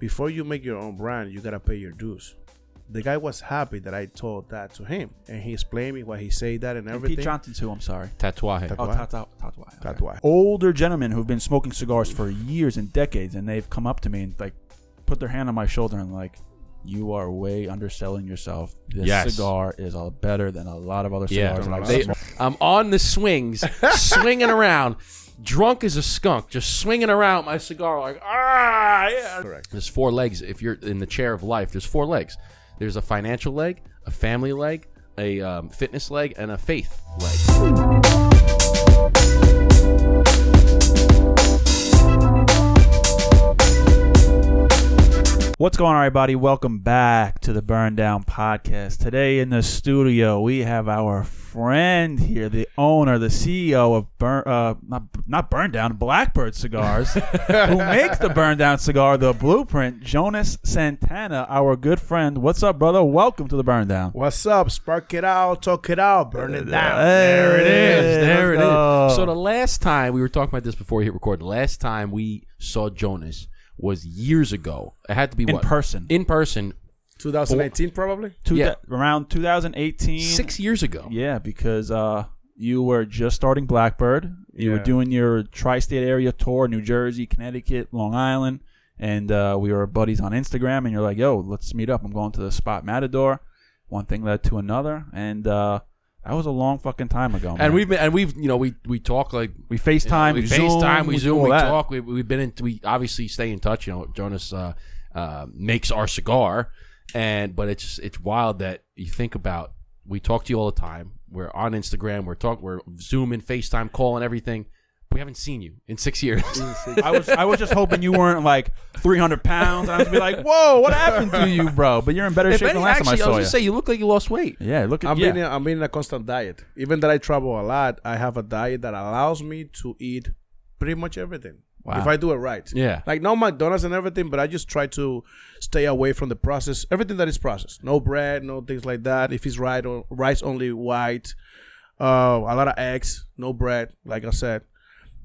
before you make your own brand, you gotta pay your dues. The guy was happy that I told that to him, and he explained me why he said that and everything. Pete Johnson too. I'm sorry. Tatuaje. Tatuaje. Older gentlemen who've been smoking cigars for years and decades, and they've come up to me and like put their hand on my shoulder and like, you are way underselling yourself. This cigar is better than a lot of other cigars. I'm on the swings, swinging around, drunk as a skunk, just swinging around my cigar like, yeah. Correct. There's 4 legs. If you're in the chair of life, there's 4 legs. There's a financial leg, a family leg, a fitness leg, and a faith leg. What's going on, everybody? Welcome back to the Burn Down Podcast. Today in the studio, we have our friend here, the owner, the CEO of not Burn Down, Blackbird Cigars, who makes the Burn Down cigar, the Blueprint, Jonas Santana, our good friend. What's up, brother? Welcome to the Burn Down. What's up? Spark it out, talk it out, burn it down. There it is. There it is. So the last time, we were talking about this before we hit record, the last time we saw Jonas was years ago. It had to be in person. 2018 probably? Around 2018. 6 years ago. Yeah, because you were just starting Blackbird. You were doing your tri-state area tour, New Jersey, Connecticut, Long Island. And we were buddies on Instagram. And you're like, yo, let's meet up. I'm going to the spot Matador. One thing led to another. And that was a long fucking time ago, man. And we've we talk like we FaceTime, we FaceTime, we Zoom, we talk. We obviously stay in touch. You know, Jonas makes our cigar, but it's wild that you think about. We talk to you all the time. We're on Instagram. We're Zooming, FaceTime, calling, everything. We haven't seen you in 6 years. I was just hoping you weren't like 300 pounds. And I was gonna be like, whoa, what happened to you, bro? But you're in better shape than last time I saw you. I was gonna say you look like you lost weight. Yeah, I'm being in a constant diet. Even that I travel a lot, I have a diet that allows me to eat pretty much everything. Wow. If I do it right. Yeah. Like no McDonald's and everything, but I just try to stay away from the process. Everything that is processed. No bread, no things like that. If it's rice only white. A lot of eggs, no bread, like I said.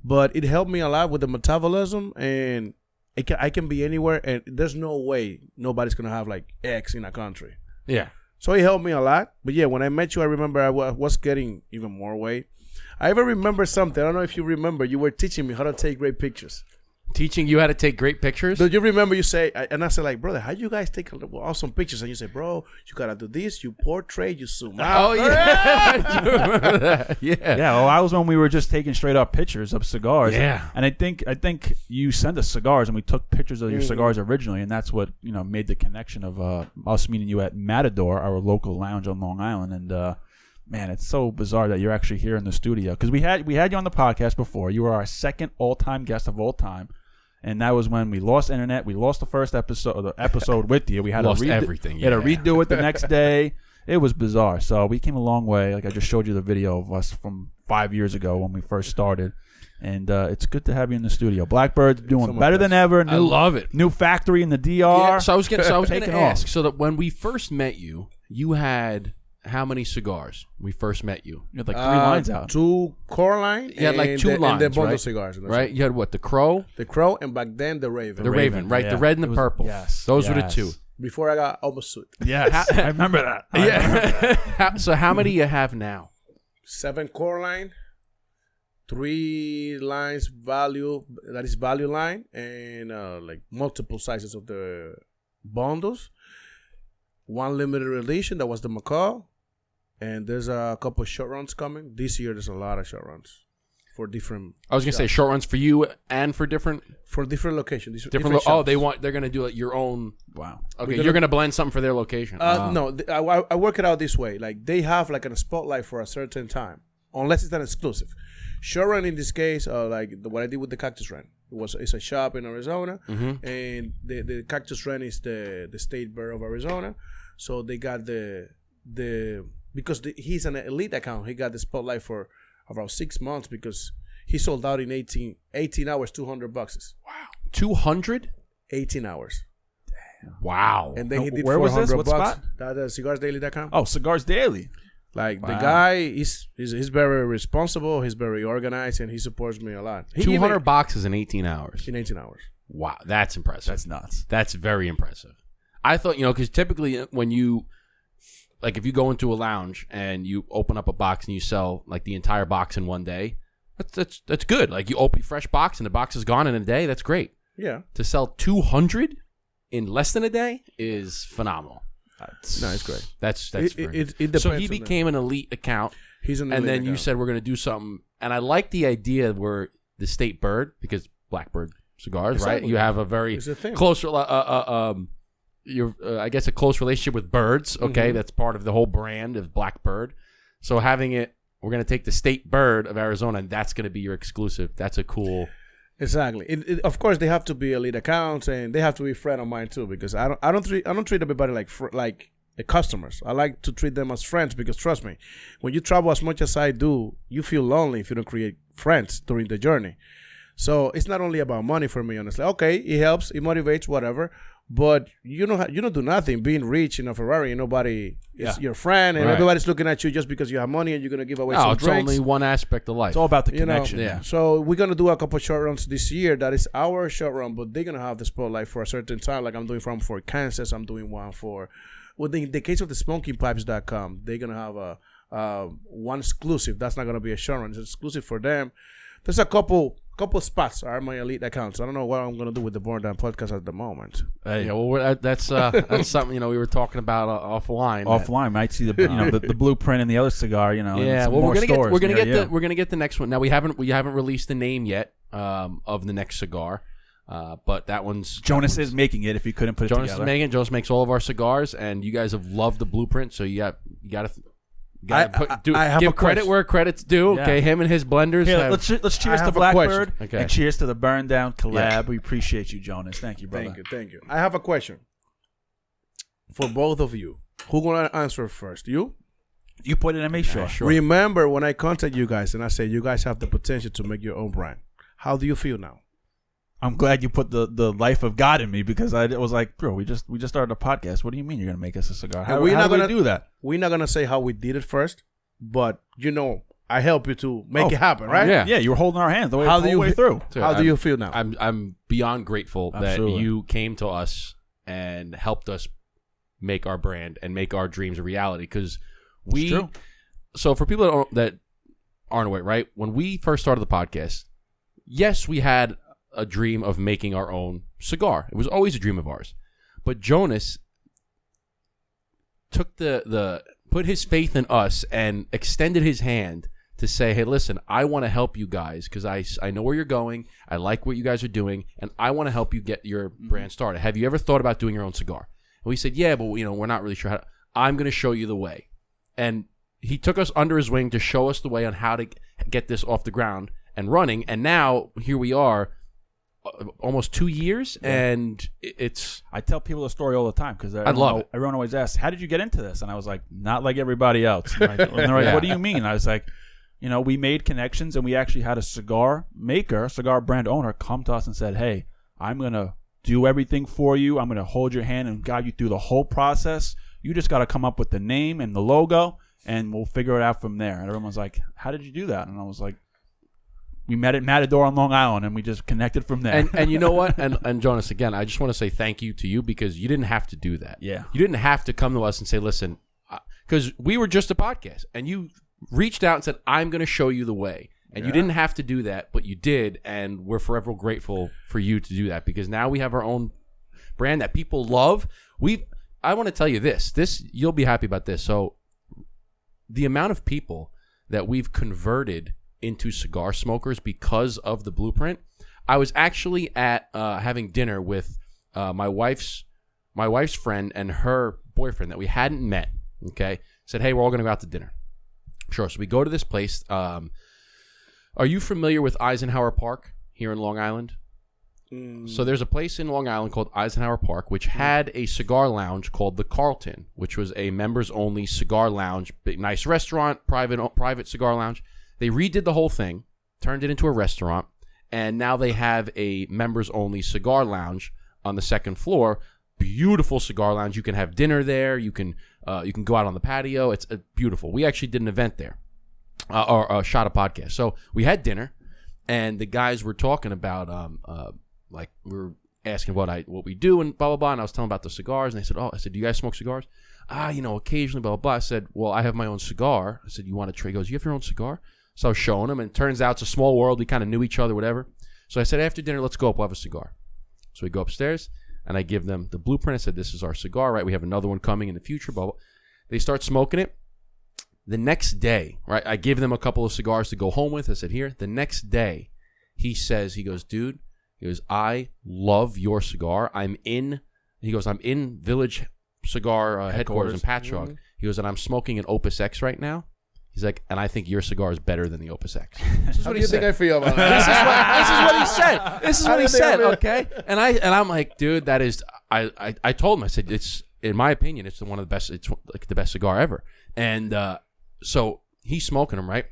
But it helped me a lot with the metabolism, and I can be anywhere, and there's no way nobody's going to have, like, eggs in a country. Yeah. So it helped me a lot. But, yeah, when I met you, I remember I was getting even more weight. I even remember something. I don't know if you remember. You were teaching me how to take great pictures. Teaching you how to take great pictures? Do you remember you say, and I said, like, brother, how you guys take awesome pictures? And you say, bro, you got to do this. You portrait, you zoom out. Oh, yeah. I do remember that. Yeah. Yeah, well, that was when we were just taking straight up pictures of cigars. Yeah. And I think you sent us cigars, and we took pictures of your cigars originally, and that's what, made the connection of us meeting you at Matador, our local lounge on Long Island. And, man, it's so bizarre that you're actually here in the studio. Because we had you on the podcast before. You were our second all-time guest of all time. And that was when we lost internet. We lost the first episode with you. We had to everything. We had to redo it the next day. It was bizarre. So we came a long way. Like I just showed you the video of us from 5 years ago when we first started. And it's good to have you in the studio. Blackbird's doing better than ever. I love it. New factory in the DR. Yeah, so I was going to ask. So that when we first met you, you had how many cigars? We first met you. You had like 3 lines out. 2 core line. You had like 2 lines, and the bundle right? cigars. Right? You had what? The Crow? The Crow, and back then the Raven. The Raven, right? Yeah. The red and the purple. Yes. Those were the 2. Before I got almost sued. Yes, I remember that. So how many you have now? 7 core line, 3 lines value, that is value line, and like multiple sizes of the bundles. 1 limited edition, that was the Macaw. And there's a couple of short runs coming. This year, there's a lot of short runs for different. I was gonna say short runs for you and for different locations. Different. They're gonna do like your own. Wow. Okay, you're gonna blend something for their location. No, I work it out this way. Like they have like a spotlight for a certain time, unless it's an exclusive. Short run in this case, like what I did with the Cactus Ren. It's a shop in Arizona, and the Cactus Ren is the state bird of Arizona. So they got the because he's an elite account. He got the spotlight for about 6 months because he sold out in 18 hours, $200. Wow. 200? 18 hours. Damn. Wow. And then he did where was this? What $400. spot? Cigarsdaily.com. Oh, Cigars Daily. Like the guy, he's very responsible. He's very organized, and he supports me a lot. 200 boxes in 18 hours. In 18 hours. Wow, that's impressive. That's nuts. That's very impressive. I thought, because typically when you, like if you go into a lounge and you open up a box and you sell like the entire box in one day, that's good. Like you open a fresh box and the box is gone in a day, that's great. Yeah. To sell 200 in less than a day is phenomenal. No, it's great. That's it depends. So he became an elite account. He's an and elite then account. You said we're going to do something, and I like the idea where the state bird, because Blackbird Cigars, Exactly. right? You have a very It's a thing. close, I guess a close relationship with birds. Okay, that's part of the whole brand of Blackbird. So having it, we're going to take the state bird of Arizona, and that's going to be your exclusive. That's a cool. Exactly. Of course, they have to be elite accounts, and they have to be friend of mine too. Because I don't treat everybody like the customers. I like to treat them as friends because trust me, when you travel as much as I do, you feel lonely if you don't create friends during the journey. So it's not only about money for me, honestly. Okay, it helps, it motivates, whatever. But you don't do nothing being rich in a Ferrari and nobody is your friend and everybody's looking at you just because you have money and you're gonna give away some it's drinks. only one aspect of life. It's all about the connection. Yeah. So we're gonna do a couple short runs this year. That is our short run, but they're gonna have the spotlight for a certain time. Like I'm doing one for Kansas. I'm doing one for. Well, in the case of the SmokingPipes.com, they're gonna have a one exclusive. That's not gonna be a short run. It's exclusive for them. There's a couple spots are my elite accounts. I don't know what I'm gonna do with the Born Down podcast at the moment. Yeah, well, that's something we were talking about offline. Offline, might see the the blueprint in the other cigar. Yeah, well, we're gonna get the next one. Now we haven't released the name yet of the next cigar, but that one's Jonas is making it. If you couldn't put it together, Jonas is making it. Jonas makes all of our cigars, and you guys have loved the blueprint, so you got to give credit where credit's due. Yeah. Okay, him and his blenders. Here, let's cheers to Blackbird and cheers to the Burn Down collab. Yeah. We appreciate you, Jonas. Thank you, brother. Thank you. I have a question for both of you. Who's gonna answer first? You put it in me, sure. Remember when I contacted you guys and I said you guys have the potential to make your own brand. How do you feel now? I'm glad you put the life of God in me because I was like, bro, we just started a podcast. What do you mean you're gonna make us a cigar? How do we do that? We're not gonna say how we did it first, but I help you to make it happen, right? Yeah. You were holding our hands the whole way through. How do you feel now? I'm beyond grateful that you came to us and helped us make our brand and make our dreams a reality. Because so for people that aren't aware, right? When we first started the podcast, yes, we had a dream of making our own cigar. It was always a dream of ours. But Jonas took put his faith in us and extended his hand to say, hey, listen, I want to help you guys because I know where you're going. I like what you guys are doing, and I want to help you get your brand started. Have you ever thought about doing your own cigar? And we said, yeah, but we're not really sure how. I'm going to show you the way. And he took us under his wing to show us the way on how to get this off the ground and running. And now here we are, almost 2 years, and it's. I tell people the story all the time because I love it. Everyone always asks, "How did you get into this?" And I was like, "Not like everybody else." And they're like, "What do you mean?" I was like, we made connections, and we actually had a cigar brand owner, come to us and said, "Hey, I'm gonna do everything for you. I'm gonna hold your hand and guide you through the whole process. You just got to come up with the name and the logo, and we'll figure it out from there." And everyone's like, "How did you do that?" And I was like, we met at Matador on Long Island, and we just connected from there. And you know what? And Jonas, again, I just want to say thank you to you because you didn't have to do that. Yeah. You didn't have to come to us and say, listen, because we were just a podcast, and you reached out and said, I'm going to show you the way. And you didn't have to do that, but you did, and we're forever grateful for you to do that because now we have our own brand that people love. I want to tell you this, you'll be happy about this. So the amount of people that we've converted into cigar smokers because of the blueprint. I was actually at having dinner with my wife's friend and her boyfriend that we hadn't met. Okay, said, hey, we're all going to go out to dinner. Sure. So we go to this place. Are you familiar with Eisenhower Park here in Long Island? So there's a place in Long Island called Eisenhower Park, which had a cigar lounge called the Carlton, which was a members-only cigar lounge, big, nice restaurant, private cigar lounge. They redid the whole thing, turned it into a restaurant, and now they have a members-only cigar lounge on the second floor. Beautiful cigar lounge. You can have dinner there. You can go out on the patio. It's beautiful. We actually did an event there, or shot a podcast. So we had dinner, and the guys were talking about like we were asking what we do and blah blah blah, and I was telling about the cigars, and they said, "Oh," I said, "Do you guys smoke cigars?" Occasionally, blah blah blah. I said, "Well, I have my own cigar." I said, "You want to trade?" He goes, "You have your own cigar?" So I was showing him, and it turns out it's a small world. We kind of knew each other, whatever. So I said, "After dinner, let's go up. We'll have a cigar." So we go upstairs, and I give them the blueprint. I said, "This is our cigar, right? We have another one coming in the future." Blah blah. They start smoking it. The next day, right? I give them a couple of cigars to go home with. I said, "Here." The next day, he goes, "Dude," he goes, "I love your cigar. I'm in Village Cigar headquarters in Patchogue." Mm-hmm. He goes, "And I'm smoking an Opus X right now." He's like, "And I think your cigar is better than the Opus X." This is what do you think I feel about that? This is what he said. This is what he said. Okay, and I'm like, dude, that is. I told him. I said, it's, in my opinion, it's one of the best. It's like the best cigar ever. And so he's smoking them. Right.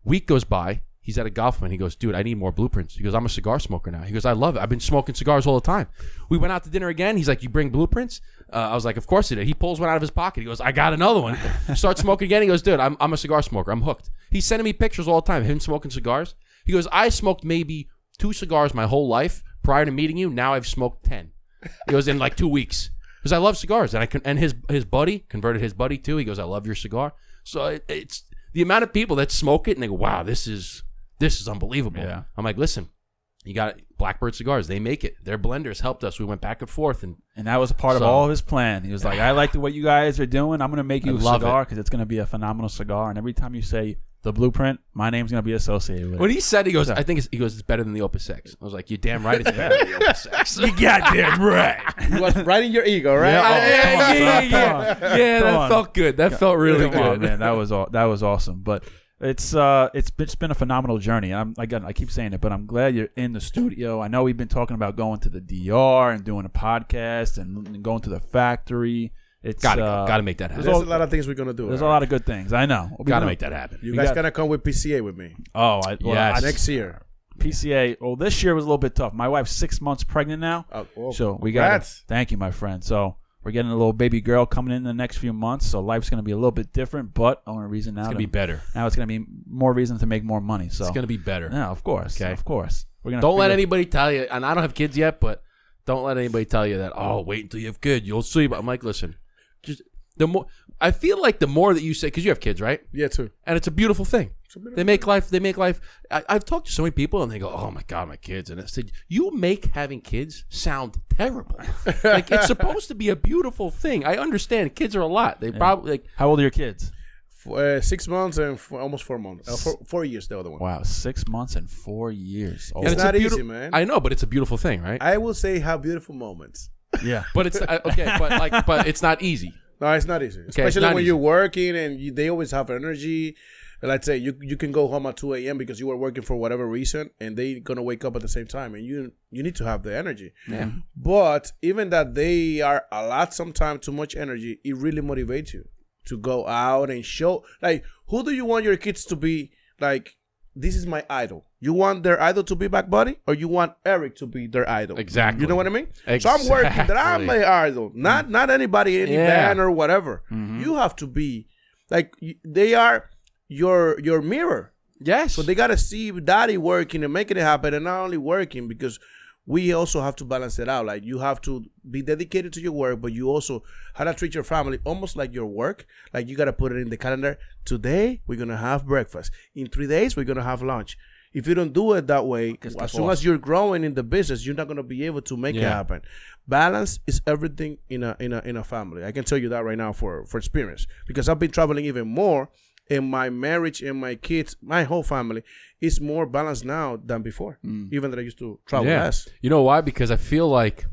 Week goes by. He's at a golf event. He goes, "Dude, I need more blueprints." He goes, "I'm a cigar smoker now." He goes, "I love it. I've been smoking cigars all the time." We went out to dinner again. He's like, "You bring blueprints?" I was like, "Of course he did." He pulls one out of his pocket. He goes, "I got another one." Starts smoking again. He goes, "Dude, I'm a cigar smoker. I'm hooked." He's sending me pictures all the time of him smoking cigars. He goes, "I smoked maybe 2 cigars my whole life prior to meeting you. Now I've smoked 10. He goes, "In like 2 weeks." Because I love cigars. And his buddy converted his buddy too. He goes, "I love your cigar." So it's the amount of people that smoke it and they go, "Wow, this is unbelievable." Yeah. I'm like, "Listen, you got Blackbird Cigars. They make it. Their blenders helped us. We went back and forth." And that was a part of all of his plan. He was like, "I like what you guys are doing. I'm going to make you a cigar because it's going to be a phenomenal cigar. And every time you say the blueprint, my name's going to be associated with it." When he said, he goes, "I think it's better than the Opus X." I was like, "You're damn right it's better than the Opus X." You goddamn right. You was right in your ego, right? Yeah, that felt good. That felt really good. On, man. That was awesome. But it's been a phenomenal journey. I keep saying it, but I'm glad you're in the studio. I know we've been talking about going to the DR and doing a podcast and going to the factory. It's gotta make that happen. There's a lot of things we're gonna do. There's a lot of good things. I know. Gotta make that happen. You guys gotta come with PCA with me. Oh, next year. PCA. Well, this year was a little bit tough. My wife's 6 months pregnant now, so we got. Thank you, my friend. So we're getting a little baby girl coming in the next few months. So life's gonna be a little bit different, but only reason now it's gonna be better. Now it's gonna be more reason to make more money. So it's gonna be better. Yeah, of course. Okay, of course. We're gonna don't let anybody tell you. And I don't have kids yet, but don't let anybody tell you that. "Oh, wait until you have kids, you'll see." But I'm like, listen, just. The more I feel like the more that you say, because you have kids, right? Yeah, too. And it's a beautiful thing. They make life. I've talked to so many people, and they go, "Oh my God, my kids!" And I said, "You make having kids sound terrible. Like it's supposed to be a beautiful thing." I understand kids are a lot. They probably like. How old are your kids? 6 months and almost 4 months. 4 years, the other one. Wow, 6 months and 4 years. Oh. It's not easy, man. I know, but it's a beautiful thing, right? I will say have beautiful moments. Yeah, but it's okay. But it's not easy. No, it's not easy. Especially when you're working and they always have energy. Let's say you can go home at 2 a.m. because you were working for whatever reason, and they're going to wake up at the same time, and you need to have the energy. Yeah. But even that they are a lot, sometimes too much energy, it really motivates you to go out and show. Like, who do you want your kids to be? Like, this is my idol. You want their idol to be Back Buddy, or you want Eric to be their idol? Exactly. You know what I mean? Exactly. So I'm working that I'm my idol, not anybody, any band or whatever. Mm-hmm. You have to be like they are your mirror. Yes. So they gotta see daddy working and making it happen, and not only working, because we also have to balance it out. Like, you have to be dedicated to your work, but you also how to treat your family almost like your work. Like, you got to put it in the calendar. Today, we're going to have breakfast. In 3 days, we're going to have lunch. If you don't do it that way, as soon as you're growing in the business, you're not going to be able to make it happen. Balance is everything in a family. I can tell you that right now for experience, because I've been traveling even more. And my marriage and my kids, my whole family is more balanced now than before. Even that I used to travel less. You know why? Because I feel like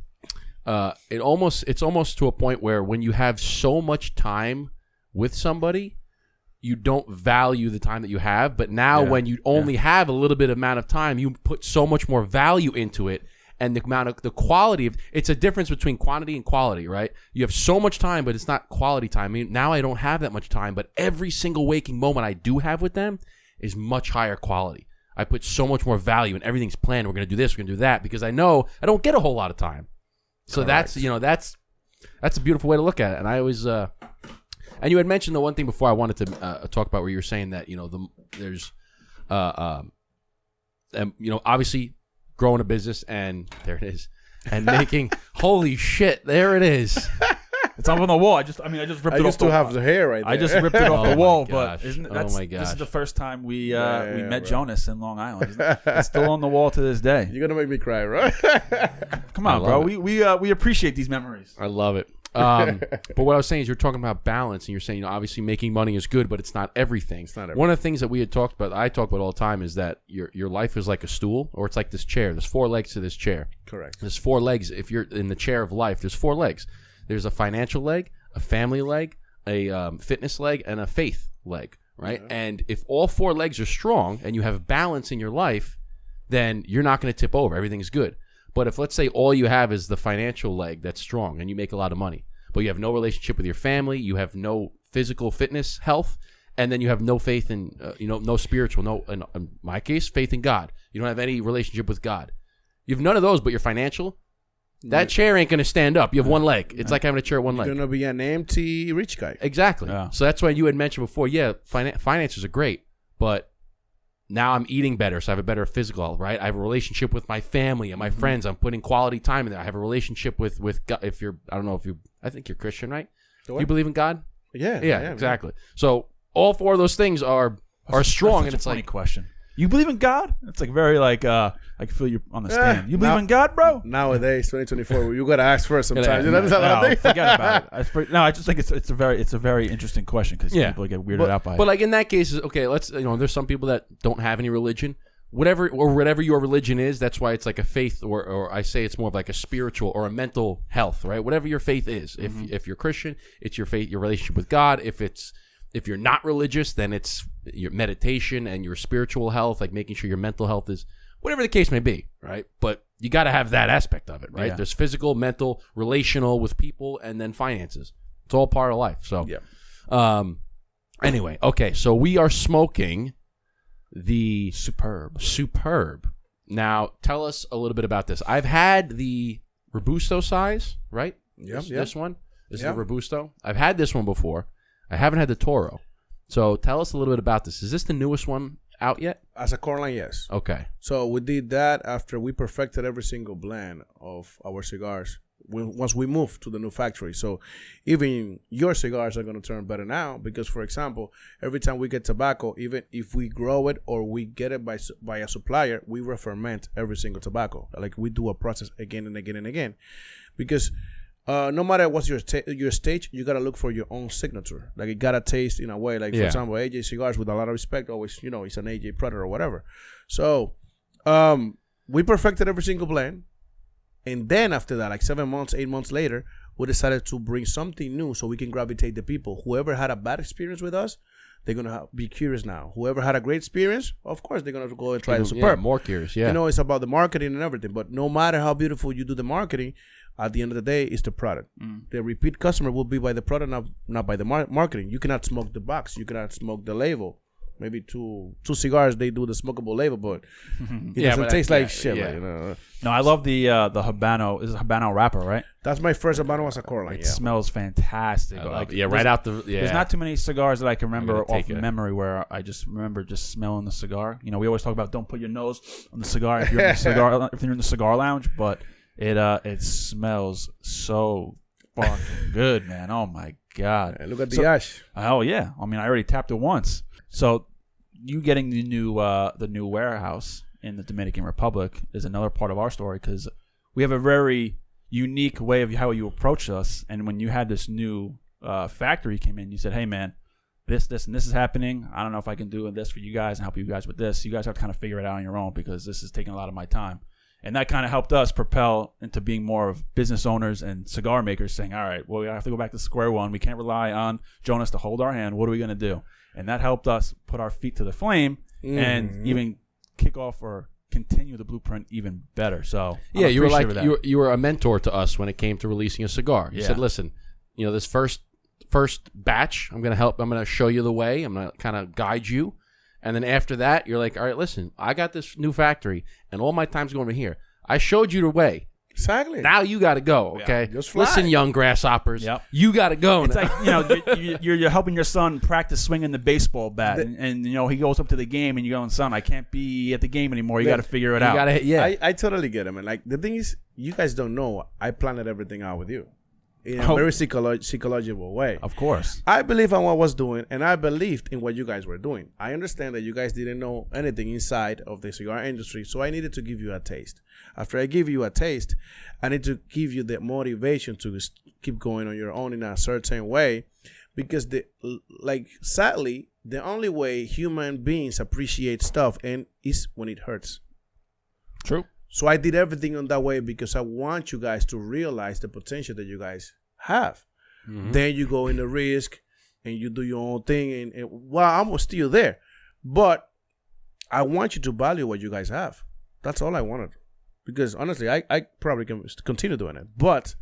it's almost to a point where when you have so much time with somebody, you don't value the time that you have. But now when you only have a little bit amount of time, you put so much more value into it. And the quality of it's a difference between quantity and quality, right? You have so much time, but it's not quality time. I mean, now I don't have that much time, but every single waking moment I do have with them is much higher quality. I put so much more value, and everything's planned. We're going to do this, we're going to do that, because I know I don't get a whole lot of time. So that's a beautiful way to look at it. And I always and you had mentioned the one thing before I wanted to talk about, where you were saying that there's obviously growing a business, and there it is, and making holy shit, there it is. It's up on the wall. I just ripped it off. I used to have the hair right there. I just ripped it off the wall, but gosh. this is the first time we met Jonas in Long Island. It's still on the wall to this day. You're gonna make me cry, right? Come on, bro. We appreciate these memories. I love it. But what I was saying is, you're talking about balance, and you're saying, obviously making money is good, but it's not everything. It's not everything. One of the things that we had talked about, I talk about all the time, is that your life is like a stool, or it's like this chair. There's 4 legs to this chair. Correct. There's 4 legs. If you're in the chair of life, there's 4 legs. There's a financial leg, a family leg, a fitness leg, and a faith leg, right? Yeah. And if all 4 legs are strong and you have balance in your life, then you're not going to tip over. Everything's good. But if, let's say, all you have is the financial leg that's strong and you make a lot of money, but you have no relationship with your family, you have no physical fitness health, and then you have no faith in, no spiritual, in my case, faith in God. You don't have any relationship with God. You have none of those, but your financial, that chair ain't going to stand up. You have 1 leg. It's like having a chair with 1 leg. You're going to be an empty rich guy. Exactly. Yeah. So that's why you had mentioned before, finances are great, but now I'm eating better, so I have a better physical health, right? I have a relationship with my family and my friends. I'm putting quality time in there. I have a relationship with God. I think you're Christian, right? Do you believe in God? Yeah, exactly. Man. So all 4 of those things are strong, and it's funny like question. You believe in God? It's like very like I can feel you on the stand. You believe in God, bro? Nowadays, 2024, you gotta ask first sometimes. Forget about it. I just think it's a very interesting question because people get weirded out by it. But like in that case, okay, there's some people that don't have any religion. Whatever your religion is, that's why it's like a faith, or I say it's more of like a spiritual or a mental health, right? Whatever your faith is. If you're Christian, it's your faith, your relationship with God. If you're not religious, then it's your meditation and your spiritual health, like making sure your mental health is whatever the case may be, right? But you got to have that aspect of it, right? Yeah. There's physical, mental, relational with people, and then finances. It's all part of life. So, anyway, okay, so we are smoking the Superb. Now, tell us a little bit about this. I've had the Robusto size, right? This one. This is the Robusto. I've had this one before. I haven't had the Toro. So tell us a little bit about this. Is this the newest one out yet? As a core line, yes. Okay. So we did that after we perfected every single blend of our cigars once we moved to the new factory. So even your cigars are going to turn better now because, for example, every time we get tobacco, even if we grow it or we get it by a supplier, we re-ferment every single tobacco. Like we do a process again and again and again because no matter what's your stage, you gotta look for your own signature. Like it gotta taste in a way. Like for example, AJ Cigars, with a lot of respect, always it's an AJ product or whatever. So we perfected every single blend, and then after that, like 7 months, 8 months later, we decided to bring something new so we can gravitate the people. Whoever had a bad experience with us, they're gonna be curious now. Whoever had a great experience, of course, they're gonna go and try the Superb. More curious, yeah. It's about the marketing and everything. But no matter how beautiful you do the marketing, at the end of the day, it's the product. The repeat customer will be by the product, not by the marketing. You cannot smoke the box. You cannot smoke the label. Maybe two cigars, they do the smokable label, but it doesn't taste like shit. Yeah. Like, No, I love the Habano. Is it Habano wrapper, right? That's my first Habano as a core line. It smells fantastic. Right out the. Yeah. There's not too many cigars that I can remember off memory where I just remember just smelling the cigar. We always talk about don't put your nose on the cigar if you're in the cigar lounge, but it smells so fucking good, man. Oh my god! Hey, look at the ash. Oh yeah, I already tapped it once. So you getting the new warehouse in the Dominican Republic is another part of our story because we have a very unique way of how you approach us. And when you had this new factory came in, you said, "Hey man, this and this is happening. I don't know if I can do this for you guys and help you guys with this. You guys have to kind of figure it out on your own because this is taking a lot of my time." And that kind of helped us propel into being more of business owners and cigar makers saying, all right, well, we have to go back to square one. We can't rely on Jonas to hold our hand. What are we going to do? And that helped us put our feet to the flame and even kick off or continue the blueprint even better. So yeah, you were like you were a mentor to us when it came to releasing a cigar. You said, listen, this first batch, I'm going to show you the way. I'm going to kind of guide you. And then after that, you're like, all right, listen, I got this new factory, and all my time's going over here. I showed you the way. Exactly. Now you got to go, okay? Yeah, just fly. Listen, young grasshoppers. Yep. You got to go. It's now. like, you're helping your son practice swinging the baseball bat. And he goes up to the game and you're going, son, I can't be at the game anymore. You got to figure it out. I totally get it, man. Like, the thing is, you guys don't know, I planned everything out with you. In a very psychological way. Of course. I believe in what I was doing, and I believed in what you guys were doing. I understand that you guys didn't know anything inside of the cigar industry, so I needed to give you a taste. After I give you a taste, I need to give you the motivation to keep going on your own in a certain way, because sadly, the only way human beings appreciate stuff is when it hurts. True. So I did everything on that way because I want you guys to realize the potential that you guys have. Mm-hmm. Then you go in the risk and you do your own thing. And I'm still there. But I want you to value what you guys have. That's all I wanted. Because honestly, I probably can continue doing it. But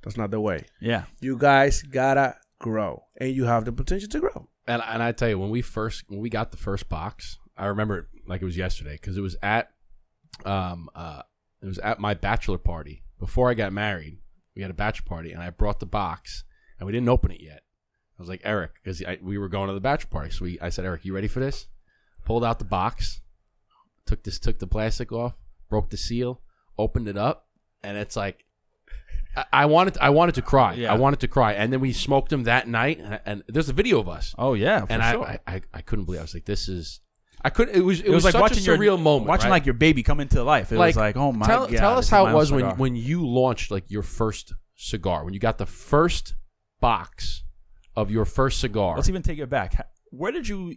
that's not the way. Yeah. You guys gotta grow. And you have the potential to grow. And I tell you, when we got the first box, I remember it like it was yesterday because it was at my bachelor party before I got married. We had a bachelor party, and I brought the box, and we didn't open it yet. I was like, Eric, because we were going to the bachelor party, so I said, Eric, you ready for this? Pulled out the box, took the plastic off, broke the seal, opened it up, and it's like, I wanted to cry. Yeah. I wanted to cry, and then we smoked them that night, and there's a video of us. Oh yeah, and I couldn't believe it. I was like, this is. I couldn't. It was like such watching a surreal moment. Watching like your baby come into life. It was like, oh my god. Tell us how it was when you launched like your first cigar. When you got the first box of your first cigar. Let's even take it back. Where did you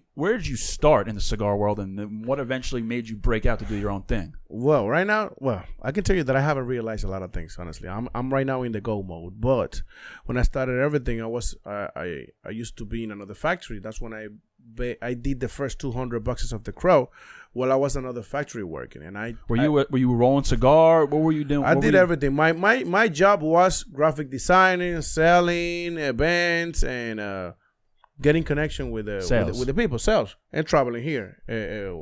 start in the cigar world, and what eventually made you break out to do your own thing? Well, right now, I can tell you that I haven't realized a lot of things. Honestly, I'm right now in the go mode. But when I started everything, I used to be in another factory. That's when I did the first 200 boxes of the Crow. Well, I was in another factory working, and were you rolling cigar? What were you doing? I did everything. My job was graphic designing, selling, events, and getting connection with the people, sales, and traveling here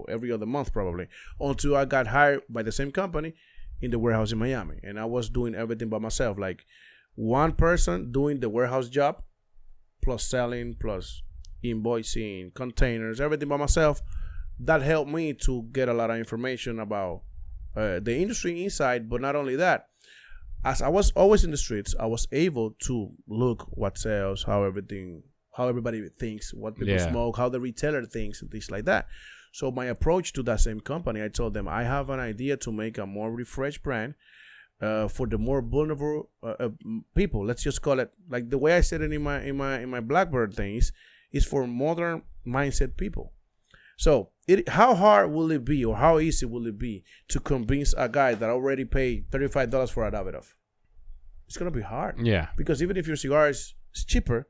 every other month probably, until I got hired by the same company in the warehouse in Miami. And I was doing everything by myself, like one person doing the warehouse job, plus selling, plus invoicing, containers, everything by myself. That helped me to get a lot of information about the industry inside, but not only that. As I was always in the streets, I was able to look what sells, how everybody thinks, what people smoke, how the retailer thinks, and things like that. So my approach to that same company, I told them, I have an idea to make a more refreshed brand for the more vulnerable people. Let's just call it, like the way I said it in my Blackbird things, is for modern mindset people. So how hard will it be, or how easy will it be to convince a guy that already paid $35 for a Davidoff? It's going to be hard. Yeah. Because even if your cigar is cheaper,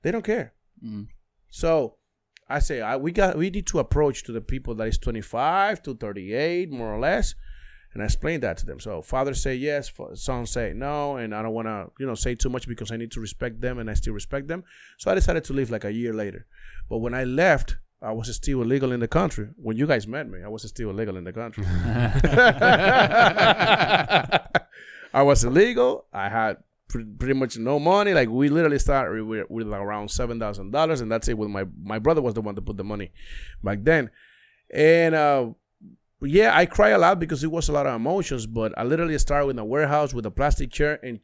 they don't care. Mm. So I say we need to approach to the people that is 25 to 38, more or less, and I explained that to them. So father say yes, son say no, and I don't want to say too much because I need to respect them, and I still respect them. So I decided to leave like a year later. But when I left, I was still illegal in the country. When you guys met me, I was still illegal in the country. I was illegal. I had pretty much no money. Like we literally started with around $7,000, and that's it. With my brother was the one that put the money back then, and I cry a lot because it was a lot of emotions. But I literally started with a warehouse with a plastic chair and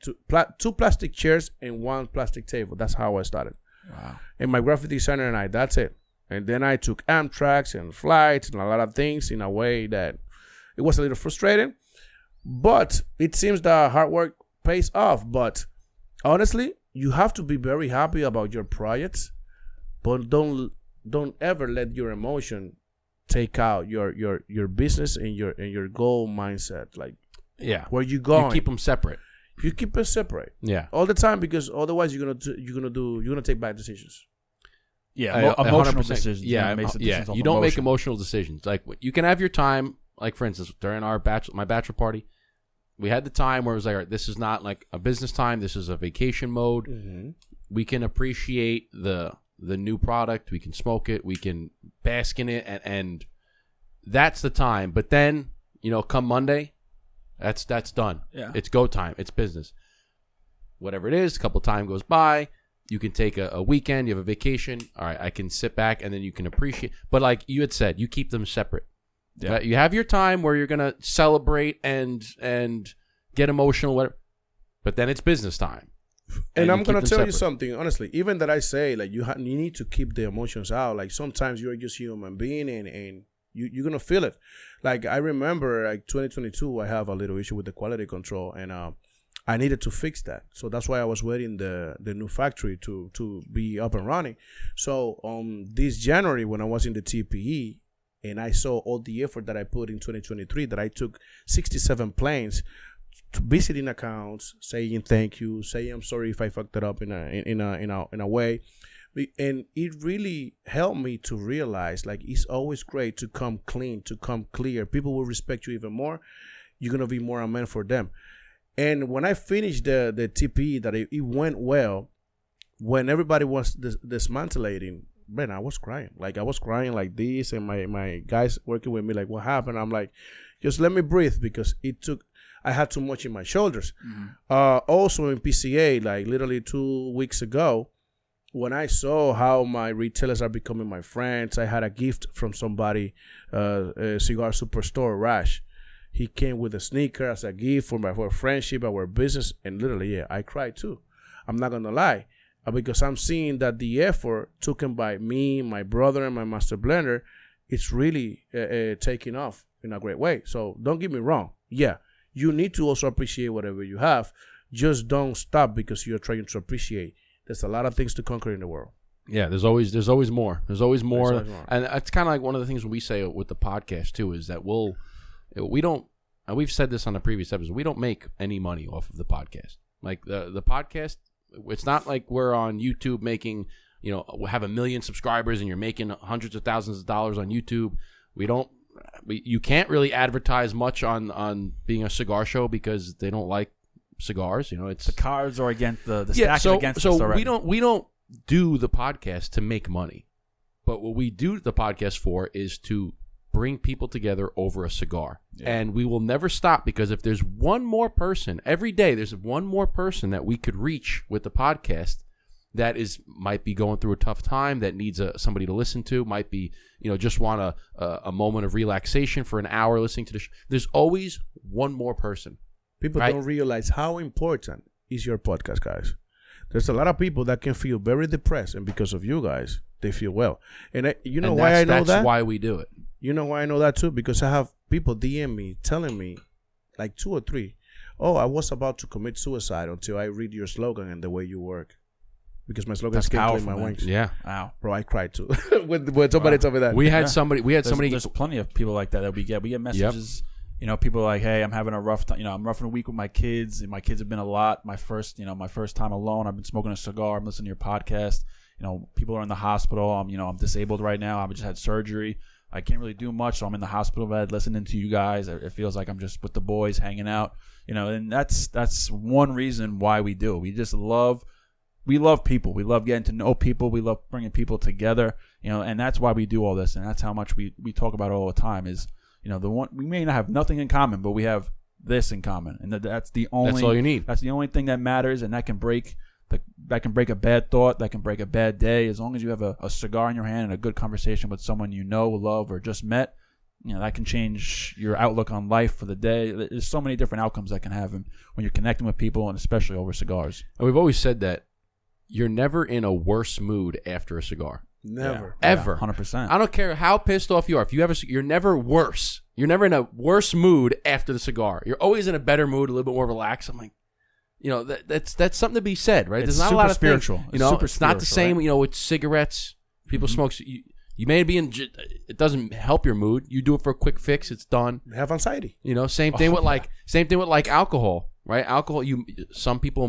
two plastic chairs and one plastic table. That's how I started. Wow. And my graphic designer and I. That's it. And then I took Amtrak and flights and a lot of things in a way that it was a little frustrating, but it seems that hard work pays off. But honestly, you have to be very happy about your projects, but don't ever let your emotion take out your business and your goal mindset. Like, where you going? You keep them separate. You keep it separate. Yeah, all the time, because otherwise you're gonna take bad decisions. Yeah, emotional decisions. Yeah, you don't make emotional decisions. Like you can have your time. Like for instance, during my bachelor party, we had the time where it was like, all right, this is not like a business time. This is a vacation mode. Mm-hmm. We can appreciate the new product. We can smoke it. We can bask in it, and that's the time. But then come Monday, That's done. Yeah. It's go time. It's business. Whatever it is, a couple time goes by. You can take a weekend. You have a vacation. All right, I can sit back and then you can appreciate. But like you had said, you keep them separate. Yeah. Right? You have your time where you're gonna celebrate and get emotional, whatever. But then it's business time. And I'm gonna tell you something honestly. Even that I say like you need to keep the emotions out. Like sometimes you're just human being and you're gonna feel it. Like I remember like 2022, I have a little issue with the quality control and I needed to fix that. So that's why I was waiting the new factory to be up and running. So this January when I was in the TPE and I saw all the effort that I put in 2023, that I took 67 planes to visiting accounts, saying thank you, saying I'm sorry if I fucked it up in a way. And it really helped me to realize like it's always great to come clean, to come clear. People will respect you even more. You're going to be more a man for them. And when I finished the TPE, that it went well, when everybody was dismantling, man, I was crying. Like I was crying like this, and my guys working with me like, what happened? I'm like, just let me breathe because I had too much in my shoulders. Mm-hmm. Also in PCA, like literally 2 weeks ago, when I saw how my retailers are becoming my friends, I had a gift from somebody, a cigar superstore, Rash. He came with a sneaker as a gift for our friendship, our business, and literally, yeah, I cried too. I'm not gonna lie, because I'm seeing that the effort taken by me, my brother, and my master blender, it's really taking off in a great way. So don't get me wrong. Yeah, you need to also appreciate whatever you have. Just don't stop because you're trying to appreciate. There's a lot of things to conquer in the world. Yeah, there's always more. There's always more. And it's kind of like one of the things we say with the podcast too is that we don't, and we've said this on the previous episode, we don't make any money off of the podcast. Like the podcast, it's not like we're on YouTube making, we have 1 million subscribers and you're making hundreds of thousands of dollars on YouTube. You can't really advertise much on being a cigar show because they don't like cigars. It's the cards are against the stack against us already. we don't do the podcast to make money, but what we do the podcast for is to bring people together over a cigar. Yeah. And we will never stop because if there's one more person every day, there's one more person that we could reach with the podcast that might be going through a tough time, that needs somebody to listen to, might be just want a moment of relaxation for an hour listening to the show. There's always one more person. People don't realize how important is your podcast, guys. There's a lot of people that can feel very depressed, and because of you guys, they feel well. And why I know that? That's why we do it. You know why I know that too? Because I have people DM me telling me, like 2 or 3, oh, I was about to commit suicide until I read your slogan and the way you work. Because my slogan is "Can't clean my wings." Yeah, wow, bro, I cried too when somebody told me that. We had somebody. There's plenty of people like that we get. We get messages. Yep. People are like, hey, I'm having a rough time. I'm roughing a week with my kids, and my kids have been a lot. My first time alone. I've been smoking a cigar. I'm listening to your podcast. People are in the hospital. I'm disabled right now. I just had surgery. I can't really do much, so I'm in the hospital bed listening to you guys. It feels like I'm just with the boys hanging out. And that's one reason why we do it. We love people. We love getting to know people. We love bringing people together. And that's why we do all this. And that's how much we talk about it all the time. Is the one we may not have nothing in common, but we have this in common, and that's all you need. That's the only thing that matters, and that can break a bad thought, that can break a bad day. As long as you have a cigar in your hand and a good conversation with someone love, or just met, that can change your outlook on life for the day. There's so many different outcomes that can happen when you're connecting with people, and especially over cigars. And we've always said that you're never in a worse mood after a cigar. Never. Yeah, ever. 100%. I don't care how pissed off you are. If you have you're never worse. You're never in a worse mood after the cigar. You're always in a better mood, a little bit more relaxed. I'm like, that's something to be said, right? It's There's not super a lot of spiritual. Things, it's not the same, right? With cigarettes. People smoke. You may be it doesn't help your mood. You do it for a quick fix. It's done. Have anxiety. Same thing with alcohol, right? Alcohol. Some people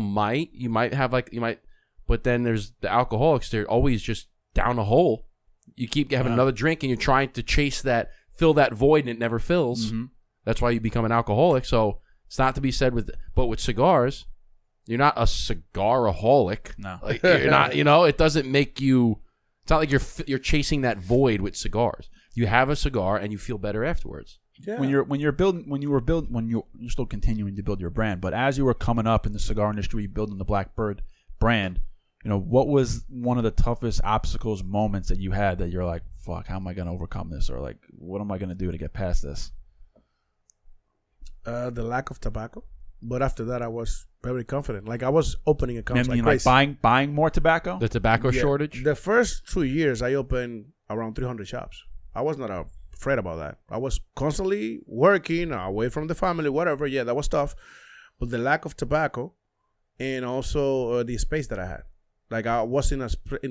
you might have but then there's the alcoholics. They're always just down a hole. You keep having another drink and you're trying to fill that void and it never fills. Mm-hmm. That's why you become an alcoholic. So it's not to be said but with cigars, you're not a cigaraholic. No. You're not, it doesn't make you, it's not like you're chasing that void with cigars. You have a cigar and you feel better afterwards. Yeah. When you're still continuing to build your brand, but as you were coming up in the cigar industry, building the Blackbird brand, what was one of the toughest obstacles, moments that you had that you're like, fuck, how am I going to overcome this? Or like, what am I going to do to get past this? The lack of tobacco. But after that, I was very confident. Like, I was opening accounts like crazy. Buying more tobacco? The tobacco shortage? The first 2 years, I opened around 300 shops. I was not afraid about that. I was constantly working away from the family, whatever. Yeah, that was tough. But the lack of tobacco and also the space that I had. Like, I was in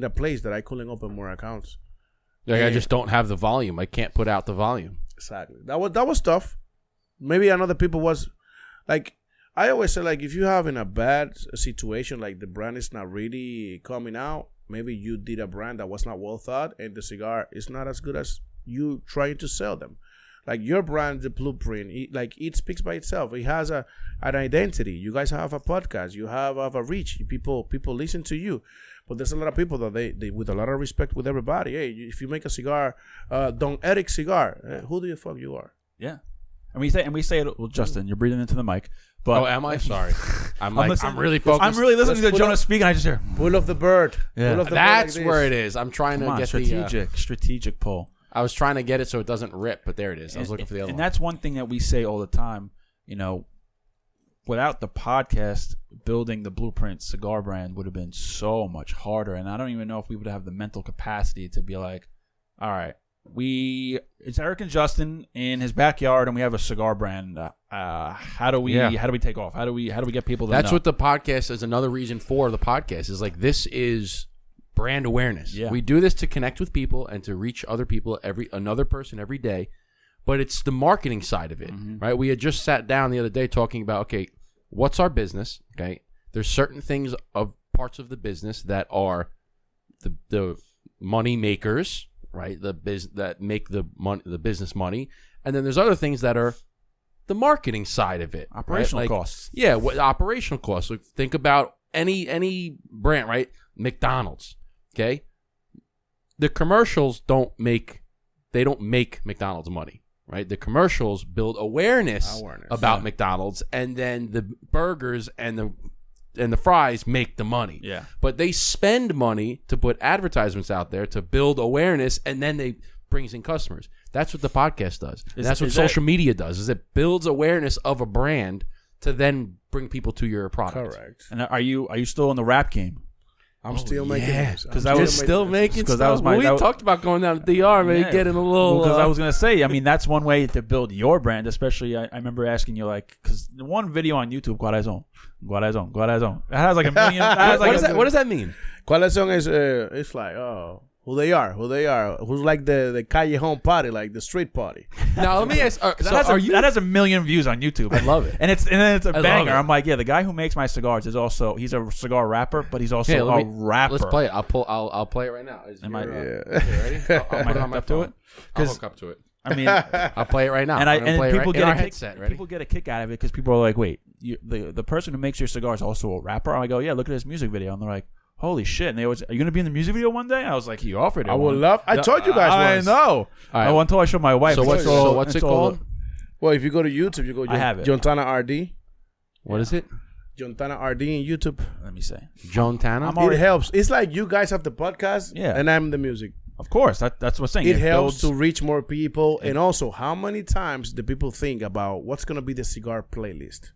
a place that I couldn't open more accounts. Like, I just don't have the volume. I can't put out the volume. Exactly. That was tough. Maybe another people was like, I always say, like, if you're having a bad situation, like the brand is not really coming out, maybe you did a brand that was not well thought and the cigar is not as good as you trying to sell them. Like, your brand, the blueprint, it speaks by itself. It has an identity. You guys have a podcast. You have a reach. People listen to you. But there's a lot of people that they with a lot of respect with everybody. Hey, if you make a cigar, Don Eric cigar, who do you fuck you are? Yeah. And we say it, well, Justin, you're breathing into the mic. But am I? Sorry. I'm really focused. I'm really listening to Jonas speak, and I just hear pull off the bird. Yeah. Pull off the That's bird where it is. I'm trying to get strategic pull. I was trying to get it so it doesn't rip, but there it is. I was looking for the other one. And that's one thing that we say all the time. Without the podcast, building the Blueprint cigar brand would have been so much harder. And I don't even know if we would have the mental capacity to be like, all right, it's Eric and Justin in his backyard, and we have a cigar brand. How do we take off? How do we get people to know? That's what the podcast is. Another reason for the podcast is like, this is brand awareness. Yeah. We do this to connect with people and to reach other people, another person every day. But it's the marketing side of it, right? We had just sat down the other day talking about, okay, what's our business? Okay, there's certain things of parts of the business that are the money makers, right? That make the business money, and then there's other things that are the marketing side of it, operational costs. Yeah, operational costs. So think about any brand, right? McDonald's, okay? The commercials don't make McDonald's money. Right, the commercials build awareness about McDonald's, and then the burgers and the fries make the money. Yeah, but they spend money to put advertisements out there to build awareness, and then they brings in customers. That's what the podcast does. That's what social media does. Is it builds awareness of a brand to then bring people to your product. Correct. And are you still in the rap game? I'm still making this. Because I was still making stuff. That was we talked about going down to DR, man, getting a little... Because I was going to say, I mean, that's one way to build your brand, especially, I remember asking you, like, because the one video on YouTube, Corazon. It has like a million... What does that mean? Corazon is, it's like, who they are, who's like the callejon party, like the street party. Now let me ask, that has a million views on YouTube. I love it, and it's a banger. I'm like, yeah, the guy who makes my cigars he's a cigar rapper, but he's also a rapper. Let's play it. I'll play it right now. Am I ready? I'll put it on my phone. I'll hook up to it. I mean, I'll play it right now. And people get a headset. Ready? People get a kick out of it because people are like, wait, the person who makes your cigars is also a rapper. I go, yeah, look at this music video, and they're like, holy shit. And they always, are you going to be in the music video one day? I was like, he offered it. I would love. I told you guys once. I know. Right. Until I showed my wife. So what's it called? Well, if you go to YouTube, you go. I have it. Jontana RD. What is it? Jontana RD in YouTube. Let me say. Jontana? It helps. It's like you guys have the podcast, and I'm the music. Of course. That's what I'm saying. It helps to reach more people. And also, how many times do people think about what's going to be the cigar playlist?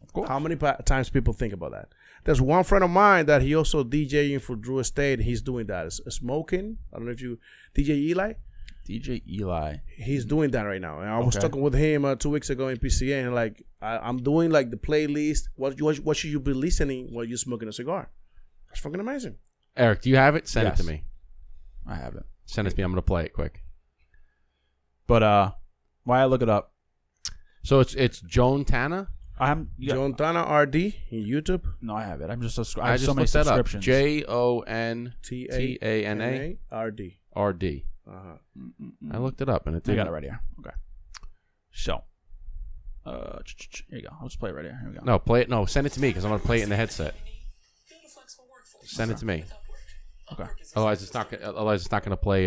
Of course. How many times people think about that? There's one friend of mine that he also DJing for Drew Estate. He's doing that. Smoking. I don't know if you... DJ Eli? DJ Eli. He's doing that right now. And I was talking with him 2 weeks ago in PCA. And like, I'm doing like the playlist. What should you be listening while you're smoking a cigar? That's fucking amazing. Eric, do you have it? Send it to me. I have it. Send it to me. I'm going to play it quick. But why I look it up. So it's Jontana? Jontana RD in YouTube. No, I have it. I just so looked many subscriptions. Jontana RD. RD. I looked it up and it didn't. I got it right here. Okay. So, here you go. I'll just play it right here. Here we go. No, play it. No, send it to me because I'm going to play it in the headset. Send it to me. Okay. Otherwise, it's not going to play.